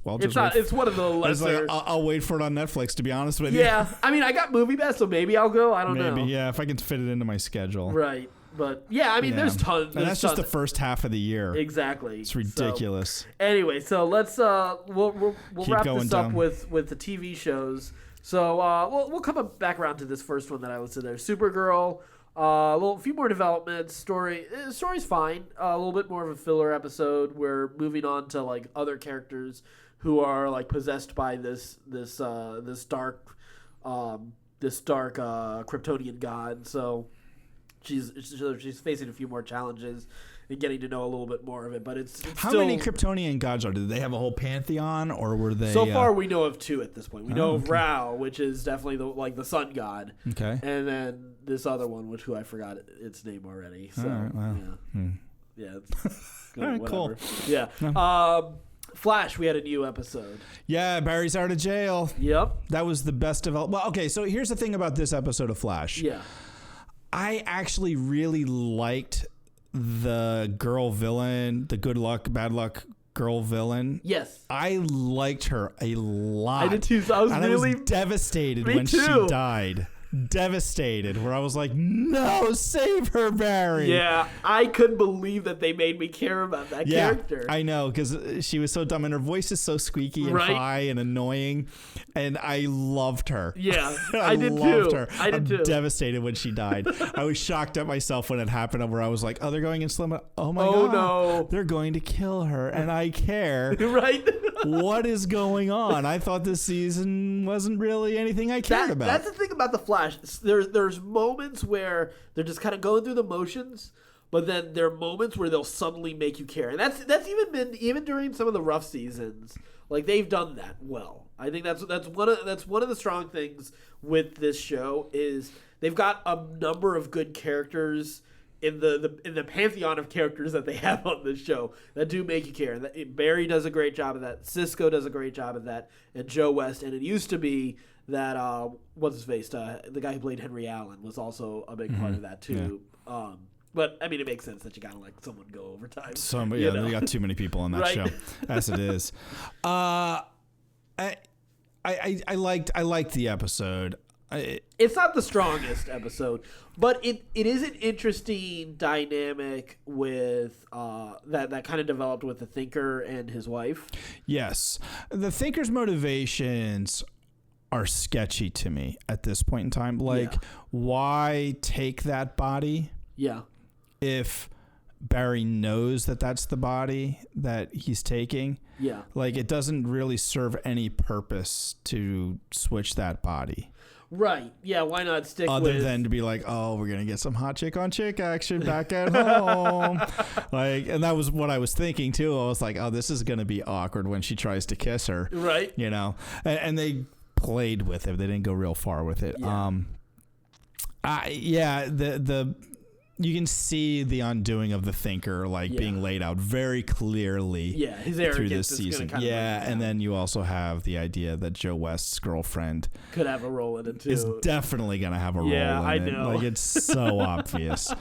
[SPEAKER 2] one of the lesser. I'll wait for it on Netflix, to be honest with you.
[SPEAKER 1] Yeah, I mean, I got MoviePass, so maybe I'll go. I don't know.
[SPEAKER 2] Maybe, yeah, if I can fit it into my schedule.
[SPEAKER 1] Right, but yeah, I mean, there's tons.
[SPEAKER 2] And that's just the first half of the year.
[SPEAKER 1] Exactly.
[SPEAKER 2] It's ridiculous.
[SPEAKER 1] So, anyway, so let's we'll wrap this up with the TV shows. So we'll come back around to this first one that I listed there, Supergirl. A few more developments. Story's fine. A little bit more of a filler episode. We're moving on to like other characters who are like possessed by this dark Kryptonian god. So she's facing a few more challenges and getting to know a little bit more of it. But it's
[SPEAKER 2] how
[SPEAKER 1] still,
[SPEAKER 2] many Kryptonian gods are? Did they have a whole pantheon, or were they?
[SPEAKER 1] So far, we know of 2 at this point. We know of Ra, which is definitely the sun god.
[SPEAKER 2] Okay.
[SPEAKER 1] And then this other one, who I forgot its name already. So
[SPEAKER 2] all right, well,
[SPEAKER 1] yeah. It's
[SPEAKER 2] all right,
[SPEAKER 1] whatever.
[SPEAKER 2] cool.
[SPEAKER 1] Yeah. Flash, we had a new episode.
[SPEAKER 2] Yeah, Barry's out of jail.
[SPEAKER 1] Yep.
[SPEAKER 2] That was the best development. Well, okay, so here's the thing about this episode of Flash.
[SPEAKER 1] Yeah.
[SPEAKER 2] I actually really liked the girl villain, the good luck, bad luck girl villain.
[SPEAKER 1] Yes.
[SPEAKER 2] I liked her a lot.
[SPEAKER 1] I did too. So I was
[SPEAKER 2] devastated when she died. devastated, where I was like, no, save her, Barry.
[SPEAKER 1] Yeah, I couldn't believe that they made me care about that character.
[SPEAKER 2] I know, because she was so dumb, and her voice is so squeaky and high and annoying, and I loved her.
[SPEAKER 1] Yeah,
[SPEAKER 2] I
[SPEAKER 1] did
[SPEAKER 2] loved
[SPEAKER 1] too.
[SPEAKER 2] her.
[SPEAKER 1] I did too.
[SPEAKER 2] Devastated when she died. I was shocked at myself when it happened, where I was like, oh, they're going in slow mo. Oh my God.
[SPEAKER 1] No.
[SPEAKER 2] They're going to kill her, and I care.
[SPEAKER 1] Right?
[SPEAKER 2] What is going on? I thought this season wasn't really anything I cared about.
[SPEAKER 1] That's the thing about The Flash. There's moments where they're just kind of going through the motions, but then there are moments where they'll suddenly make you care. And that's even during some of the rough seasons. Like, they've done that well. I think that's one of the strong things with this show is they've got a number of good characters in the pantheon of characters that they have on this show that do make you care. Barry does a great job of that. Cisco does a great job of that, and Joe West. And it used to be that what's his face? The guy who played Henry Allen was also a big part of that too. Yeah. But I mean, it makes sense that you gotta let someone go over time.
[SPEAKER 2] They got too many people on that show, as it is. I liked the episode.
[SPEAKER 1] It's not the strongest episode, but it is an interesting dynamic with that kind of developed with the Thinker and his wife.
[SPEAKER 2] Yes, the Thinker's motivations are sketchy to me at this point in time. Like, why take that body?
[SPEAKER 1] Yeah.
[SPEAKER 2] If Barry knows that that's the body that he's taking.
[SPEAKER 1] Yeah.
[SPEAKER 2] Like, it doesn't really serve any purpose to switch that body.
[SPEAKER 1] Right. Yeah, why not stick
[SPEAKER 2] Other than to be like, oh, we're going to get some hot chick on chick action back at home. And that was what I was thinking, too. I was like, oh, this is going to be awkward when she tries to kiss her.
[SPEAKER 1] Right.
[SPEAKER 2] You know? And they played with it. They didn't go real far with it.
[SPEAKER 1] Yeah.
[SPEAKER 2] You can see the undoing of the Thinker, being laid out very clearly.
[SPEAKER 1] Yeah, his arrogance
[SPEAKER 2] through this season. And then you also have the idea that Joe West's girlfriend
[SPEAKER 1] could have a role in it too.
[SPEAKER 2] Is definitely going to have a role in it.
[SPEAKER 1] Yeah, I know.
[SPEAKER 2] Like, it's so obvious.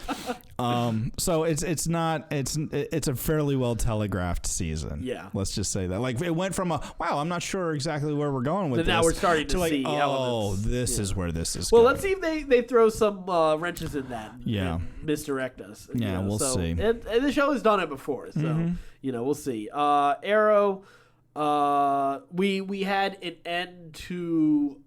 [SPEAKER 2] So it's a fairly well telegraphed season.
[SPEAKER 1] Yeah.
[SPEAKER 2] Let's just say that. Like, it went from I'm not sure exactly where we're going with this.
[SPEAKER 1] Now we're starting to see elements.
[SPEAKER 2] This is where this is going.
[SPEAKER 1] Well, let's see if they throw some wrenches in that.
[SPEAKER 2] Yeah.
[SPEAKER 1] Misdirect us.
[SPEAKER 2] Yeah, we'll see.
[SPEAKER 1] And the show has done it before, so we'll see. Arrow, we had an end to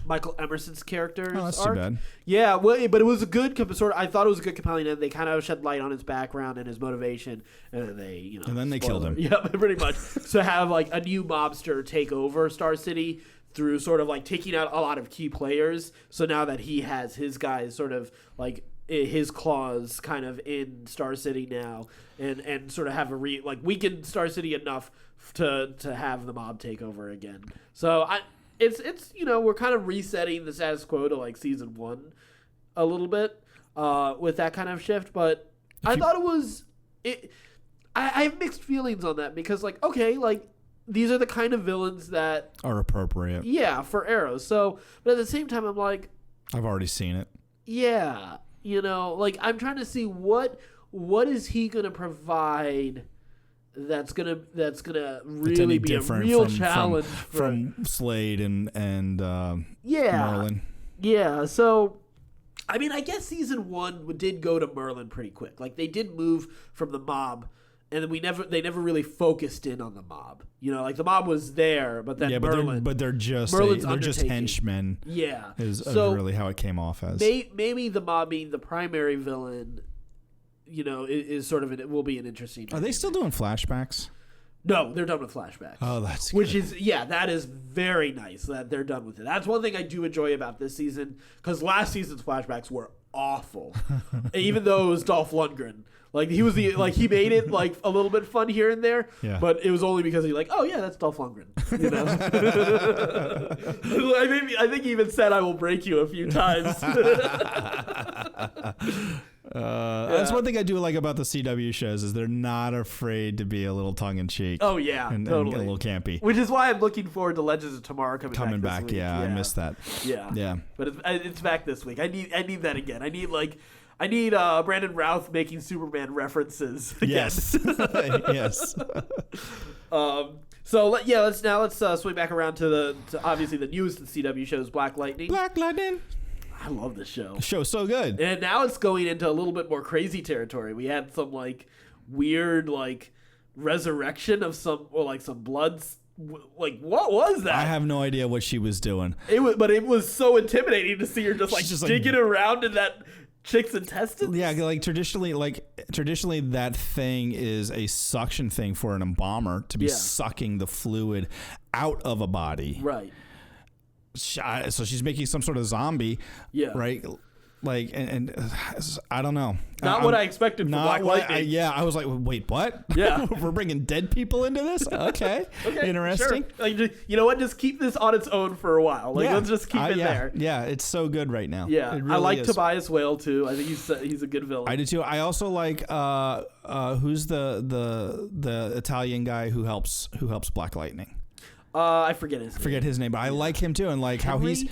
[SPEAKER 1] Michael Emerson's character's
[SPEAKER 2] that's
[SPEAKER 1] arc.
[SPEAKER 2] Too bad.
[SPEAKER 1] Yeah, well, but it was a good I thought it was a good compelling end. They kind of shed light on his background and his motivation, and then they
[SPEAKER 2] killed him.
[SPEAKER 1] Yeah, pretty much. So have a new mobster take over Star City through sort of taking out a lot of key players. So now that he has his guys sort of his claws kind of in Star City now, and sort of have weaken Star City enough to have the mob take over again. So it's we're kind of resetting the status quo to season 1 a little bit with that kind of shift. But I thought it was I have mixed feelings on that because these are the kind of villains that
[SPEAKER 2] are appropriate.
[SPEAKER 1] Yeah, for Arrow. So, but at the same time, I'm like,
[SPEAKER 2] I've already seen it.
[SPEAKER 1] Yeah, I'm trying to see what is he gonna provide that's gonna really be a real challenge
[SPEAKER 2] from Slade and Merlin.
[SPEAKER 1] Yeah. So, I mean, I guess season 1 did go to Merlin pretty quick. They did move from the mob. And then they never really focused in on the mob. The mob was there, but then Merlin.
[SPEAKER 2] But they're just henchmen.
[SPEAKER 1] Yeah,
[SPEAKER 2] is really how it came off as.
[SPEAKER 1] Maybe the mob being the primary villain, is sort of it will be an interesting.
[SPEAKER 2] Are they still doing flashbacks?
[SPEAKER 1] No, they're done with flashbacks.
[SPEAKER 2] Oh, that's
[SPEAKER 1] which
[SPEAKER 2] good.
[SPEAKER 1] that is very nice that they're done with it. That's one thing I do enjoy about this season because last season's flashbacks were awful, even though it was Dolph Lundgren. He was he made it a little bit fun here and there, but it was only because that's Dolph Lundgren. I think he even said "I will break you" a few times.
[SPEAKER 2] That's one thing I do like about the CW shows is they're not afraid to be a little tongue in cheek.
[SPEAKER 1] Oh yeah,
[SPEAKER 2] and
[SPEAKER 1] totally.
[SPEAKER 2] And a little campy.
[SPEAKER 1] Which is why I'm looking forward to Legends of Tomorrow coming back this week.
[SPEAKER 2] Yeah, I missed that.
[SPEAKER 1] Yeah. But it's back this week. I need that again. I need Brandon Routh making Superman references again.
[SPEAKER 2] Yes. Yes.
[SPEAKER 1] So let's swing back around to obviously the newest of the CW shows, Black Lightning.
[SPEAKER 2] Black Lightning.
[SPEAKER 1] I love this show.
[SPEAKER 2] The show's so good.
[SPEAKER 1] And now it's going into a little bit more crazy territory. We had some like weird like resurrection of some bloods. Like, what was that?
[SPEAKER 2] I have no idea what she was doing.
[SPEAKER 1] But it was so intimidating to see her just digging around in that chick's intestines.
[SPEAKER 2] Yeah, traditionally that thing is a suction thing for an embalmer to be sucking the fluid out of a body.
[SPEAKER 1] Right.
[SPEAKER 2] So she's making some sort of zombie. Yeah. Right. Like and I don't know.
[SPEAKER 1] Not what I expected from Black Lightning.
[SPEAKER 2] I was like, wait, what?
[SPEAKER 1] Yeah,
[SPEAKER 2] we're bringing dead people into this. Okay, interesting.
[SPEAKER 1] Sure. Like, you know what? Just keep this on its own for a while. Like, let's just keep it there.
[SPEAKER 2] Yeah, it's so good right now.
[SPEAKER 1] Yeah,
[SPEAKER 2] really
[SPEAKER 1] I like Tobias Whale too. I think he's a good villain.
[SPEAKER 2] I do too. I also like who's the Italian guy who helps Black Lightning.
[SPEAKER 1] I forget his name.
[SPEAKER 2] But I like him too, and like
[SPEAKER 1] Henry?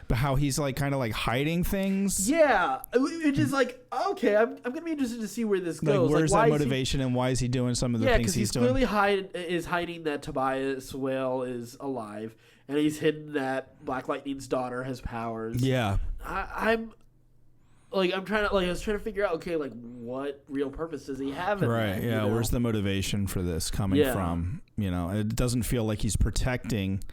[SPEAKER 2] but how he's like kind of like hiding things.
[SPEAKER 1] Yeah, which is like, okay, I'm gonna be interested to see where this goes.
[SPEAKER 2] Where's that motivation, and why is he doing some of the things he's doing?
[SPEAKER 1] Clearly hiding that Tobias Whale is alive, and he's hidden that Black Lightning's daughter has powers.
[SPEAKER 2] Yeah,
[SPEAKER 1] I was trying to figure out, okay, like what real purpose does he have in
[SPEAKER 2] right,
[SPEAKER 1] that,
[SPEAKER 2] yeah, where's the motivation for this coming from? You know, it doesn't feel like he's protecting.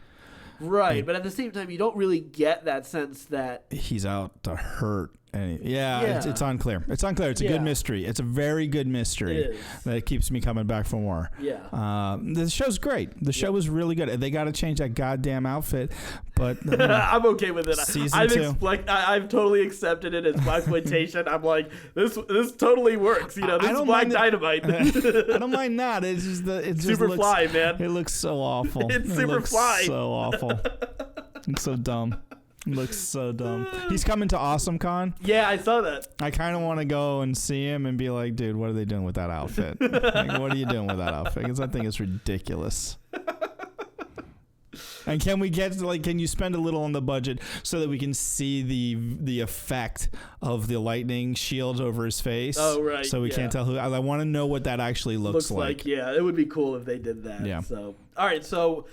[SPEAKER 1] Right, but at the same time, you don't really get that sense that
[SPEAKER 2] he's out to hurt. It's unclear. It's unclear. It's a good mystery. It's a very good mystery that keeps me coming back for more.
[SPEAKER 1] Yeah.
[SPEAKER 2] The show's great. The show was really good. They got to change that goddamn outfit, but
[SPEAKER 1] I'm okay with it.
[SPEAKER 2] Season 2.
[SPEAKER 1] I've totally accepted it as blaxploitation. I'm like, this totally works. You know, this is Black Dynamite.
[SPEAKER 2] I don't mind that. It's just
[SPEAKER 1] Superfly, man.
[SPEAKER 2] It looks so awful.
[SPEAKER 1] It's Superfly.
[SPEAKER 2] So awful. It's so dumb. Looks so dumb. He's coming to AwesomeCon.
[SPEAKER 1] Yeah, I saw that.
[SPEAKER 2] I kind of want to go and see him and be like, dude, what are they doing with that outfit? Like, what are you doing with that outfit? Because that thing is ridiculous. And can you spend a little on the budget so that we can see the effect of the lightning shield over his face?
[SPEAKER 1] Oh, right.
[SPEAKER 2] So we can't tell who. I want to know what that actually looks like.
[SPEAKER 1] Yeah, it would be cool if they did that.
[SPEAKER 2] Yeah.
[SPEAKER 1] So, all right. So,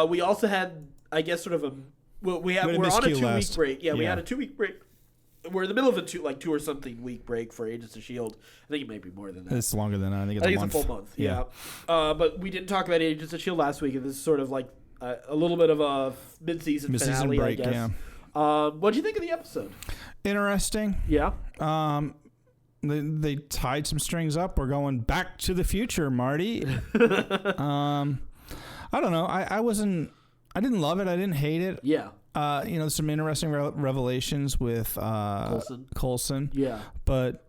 [SPEAKER 1] we also had, I guess, sort of a. Well, we're on a 2-week break. Yeah, we had a 2-week break. We're in the middle of a 2 or something week break for Agents of S.H.I.E.L.D. I think it might be more than that.
[SPEAKER 2] It's longer than that. I think it's a full month.
[SPEAKER 1] Yeah. But we didn't talk about Agents of S.H.I.E.L.D. last week, and this is sort of like a little bit of a mid-season finale,
[SPEAKER 2] break,
[SPEAKER 1] I guess.
[SPEAKER 2] Yeah.
[SPEAKER 1] What do you think of the episode?
[SPEAKER 2] Interesting.
[SPEAKER 1] Yeah.
[SPEAKER 2] They tied some strings up. We're going back to the future, Marty. I don't know. I didn't love it. I didn't hate it.
[SPEAKER 1] Yeah.
[SPEAKER 2] Some interesting revelations with Coulson.
[SPEAKER 1] Yeah.
[SPEAKER 2] But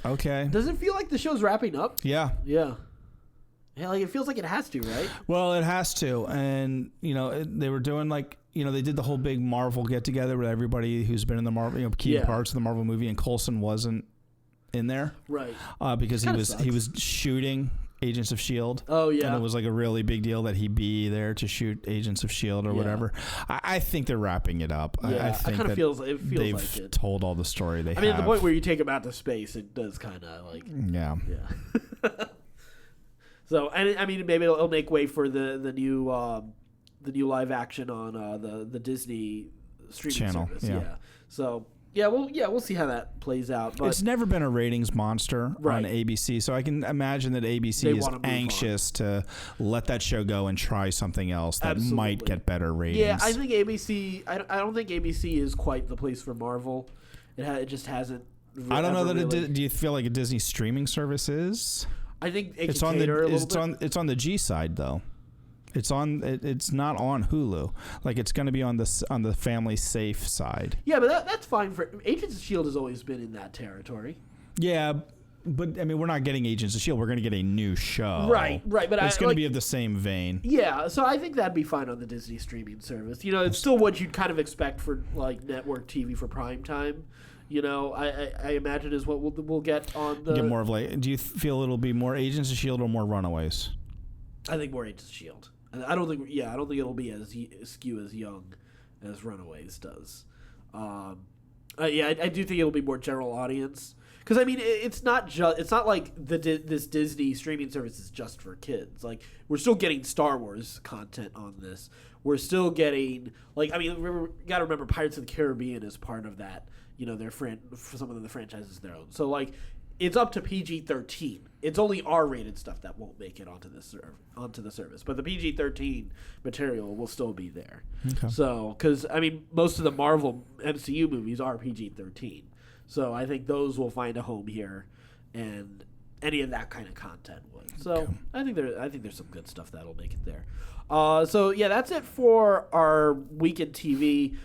[SPEAKER 2] okay.
[SPEAKER 1] Does it feel like the show's wrapping up?
[SPEAKER 2] Yeah.
[SPEAKER 1] Yeah. Yeah, like it feels like it has to, right?
[SPEAKER 2] Well, it has to. And, they were doing they did the whole big Marvel get together with everybody who's been in the Marvel, key parts of the Marvel movie, and Coulson wasn't in there.
[SPEAKER 1] Right.
[SPEAKER 2] Because he was shooting Agents of S.H.I.E.L.D.
[SPEAKER 1] Oh, yeah.
[SPEAKER 2] And it was like a really big deal that he be there to shoot Agents of S.H.I.E.L.D. or whatever. I think they're wrapping it up.
[SPEAKER 1] Yeah,
[SPEAKER 2] I think
[SPEAKER 1] it feels like
[SPEAKER 2] they've told all the story they have.
[SPEAKER 1] At the point where you take them out to space, it does kind of like...
[SPEAKER 2] Yeah.
[SPEAKER 1] Yeah. So, and I mean, maybe it'll make way for the new live action on the Disney streaming
[SPEAKER 2] channel.
[SPEAKER 1] service.
[SPEAKER 2] Yeah.
[SPEAKER 1] So... we'll see how that plays out. But
[SPEAKER 2] it's never been a ratings monster on ABC, so I can imagine that ABC is anxious to let that show go and try something else that might get better ratings.
[SPEAKER 1] Yeah, I think ABC. I don't think ABC is quite the place for Marvel. It just hasn't.
[SPEAKER 2] I don't know that. Do you feel like a Disney streaming service is?
[SPEAKER 1] I think
[SPEAKER 2] it's on the G side though. It's not on Hulu. Like it's going to be on the family safe side.
[SPEAKER 1] Yeah, but that's fine for Agents of S.H.I.E.L.D. has always been in that territory.
[SPEAKER 2] Yeah, but I mean we're not getting Agents of S.H.I.E.L.D. We're going to get a new show.
[SPEAKER 1] Right. But
[SPEAKER 2] it's going to be of the same vein.
[SPEAKER 1] Yeah, so I think that'd be fine on the Disney streaming service. It's still what you'd kind of expect for like network TV for prime time. I imagine is what we'll get on the.
[SPEAKER 2] Get more of like. Do you feel it'll be more Agents of S.H.I.E.L.D. or more Runaways?
[SPEAKER 1] I think more Agents of S.H.I.E.L.D. I don't think it'll be as skew as young as Runaways does. I do think it'll be more general audience because I mean, it's not like this Disney streaming service is just for kids. Like, we're still getting Star Wars content on this. We're still getting, like, I mean, you got to remember Pirates of the Caribbean is part of that. You know, for some of the franchises their own. So like, it's up to PG-13. It's only R-rated stuff that won't make it onto the service, but the PG-13 material will still be there. Okay. So, because I mean, most of the Marvel MCU movies are PG-13, so I think those will find a home here, and any of that kind of content would. So okay. I think there's some good stuff that'll make it there. So yeah, that's it for our week in TV.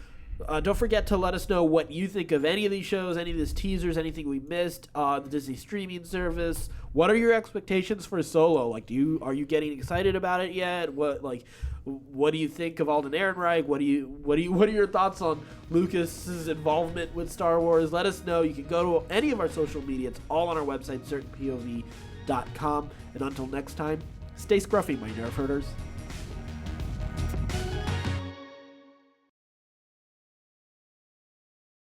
[SPEAKER 1] Don't forget to let us know what you think of any of these shows, any of these teasers, anything we missed, the Disney streaming service. What are your expectations for Solo? Like, are you getting excited about it yet? What do you think of Alden Ehrenreich? What are your thoughts on Lucas's involvement with Star Wars? Let us know. You can go to any of our social media. It's all on our website, certainpov.com. And until next time, stay scruffy, my nerf herders.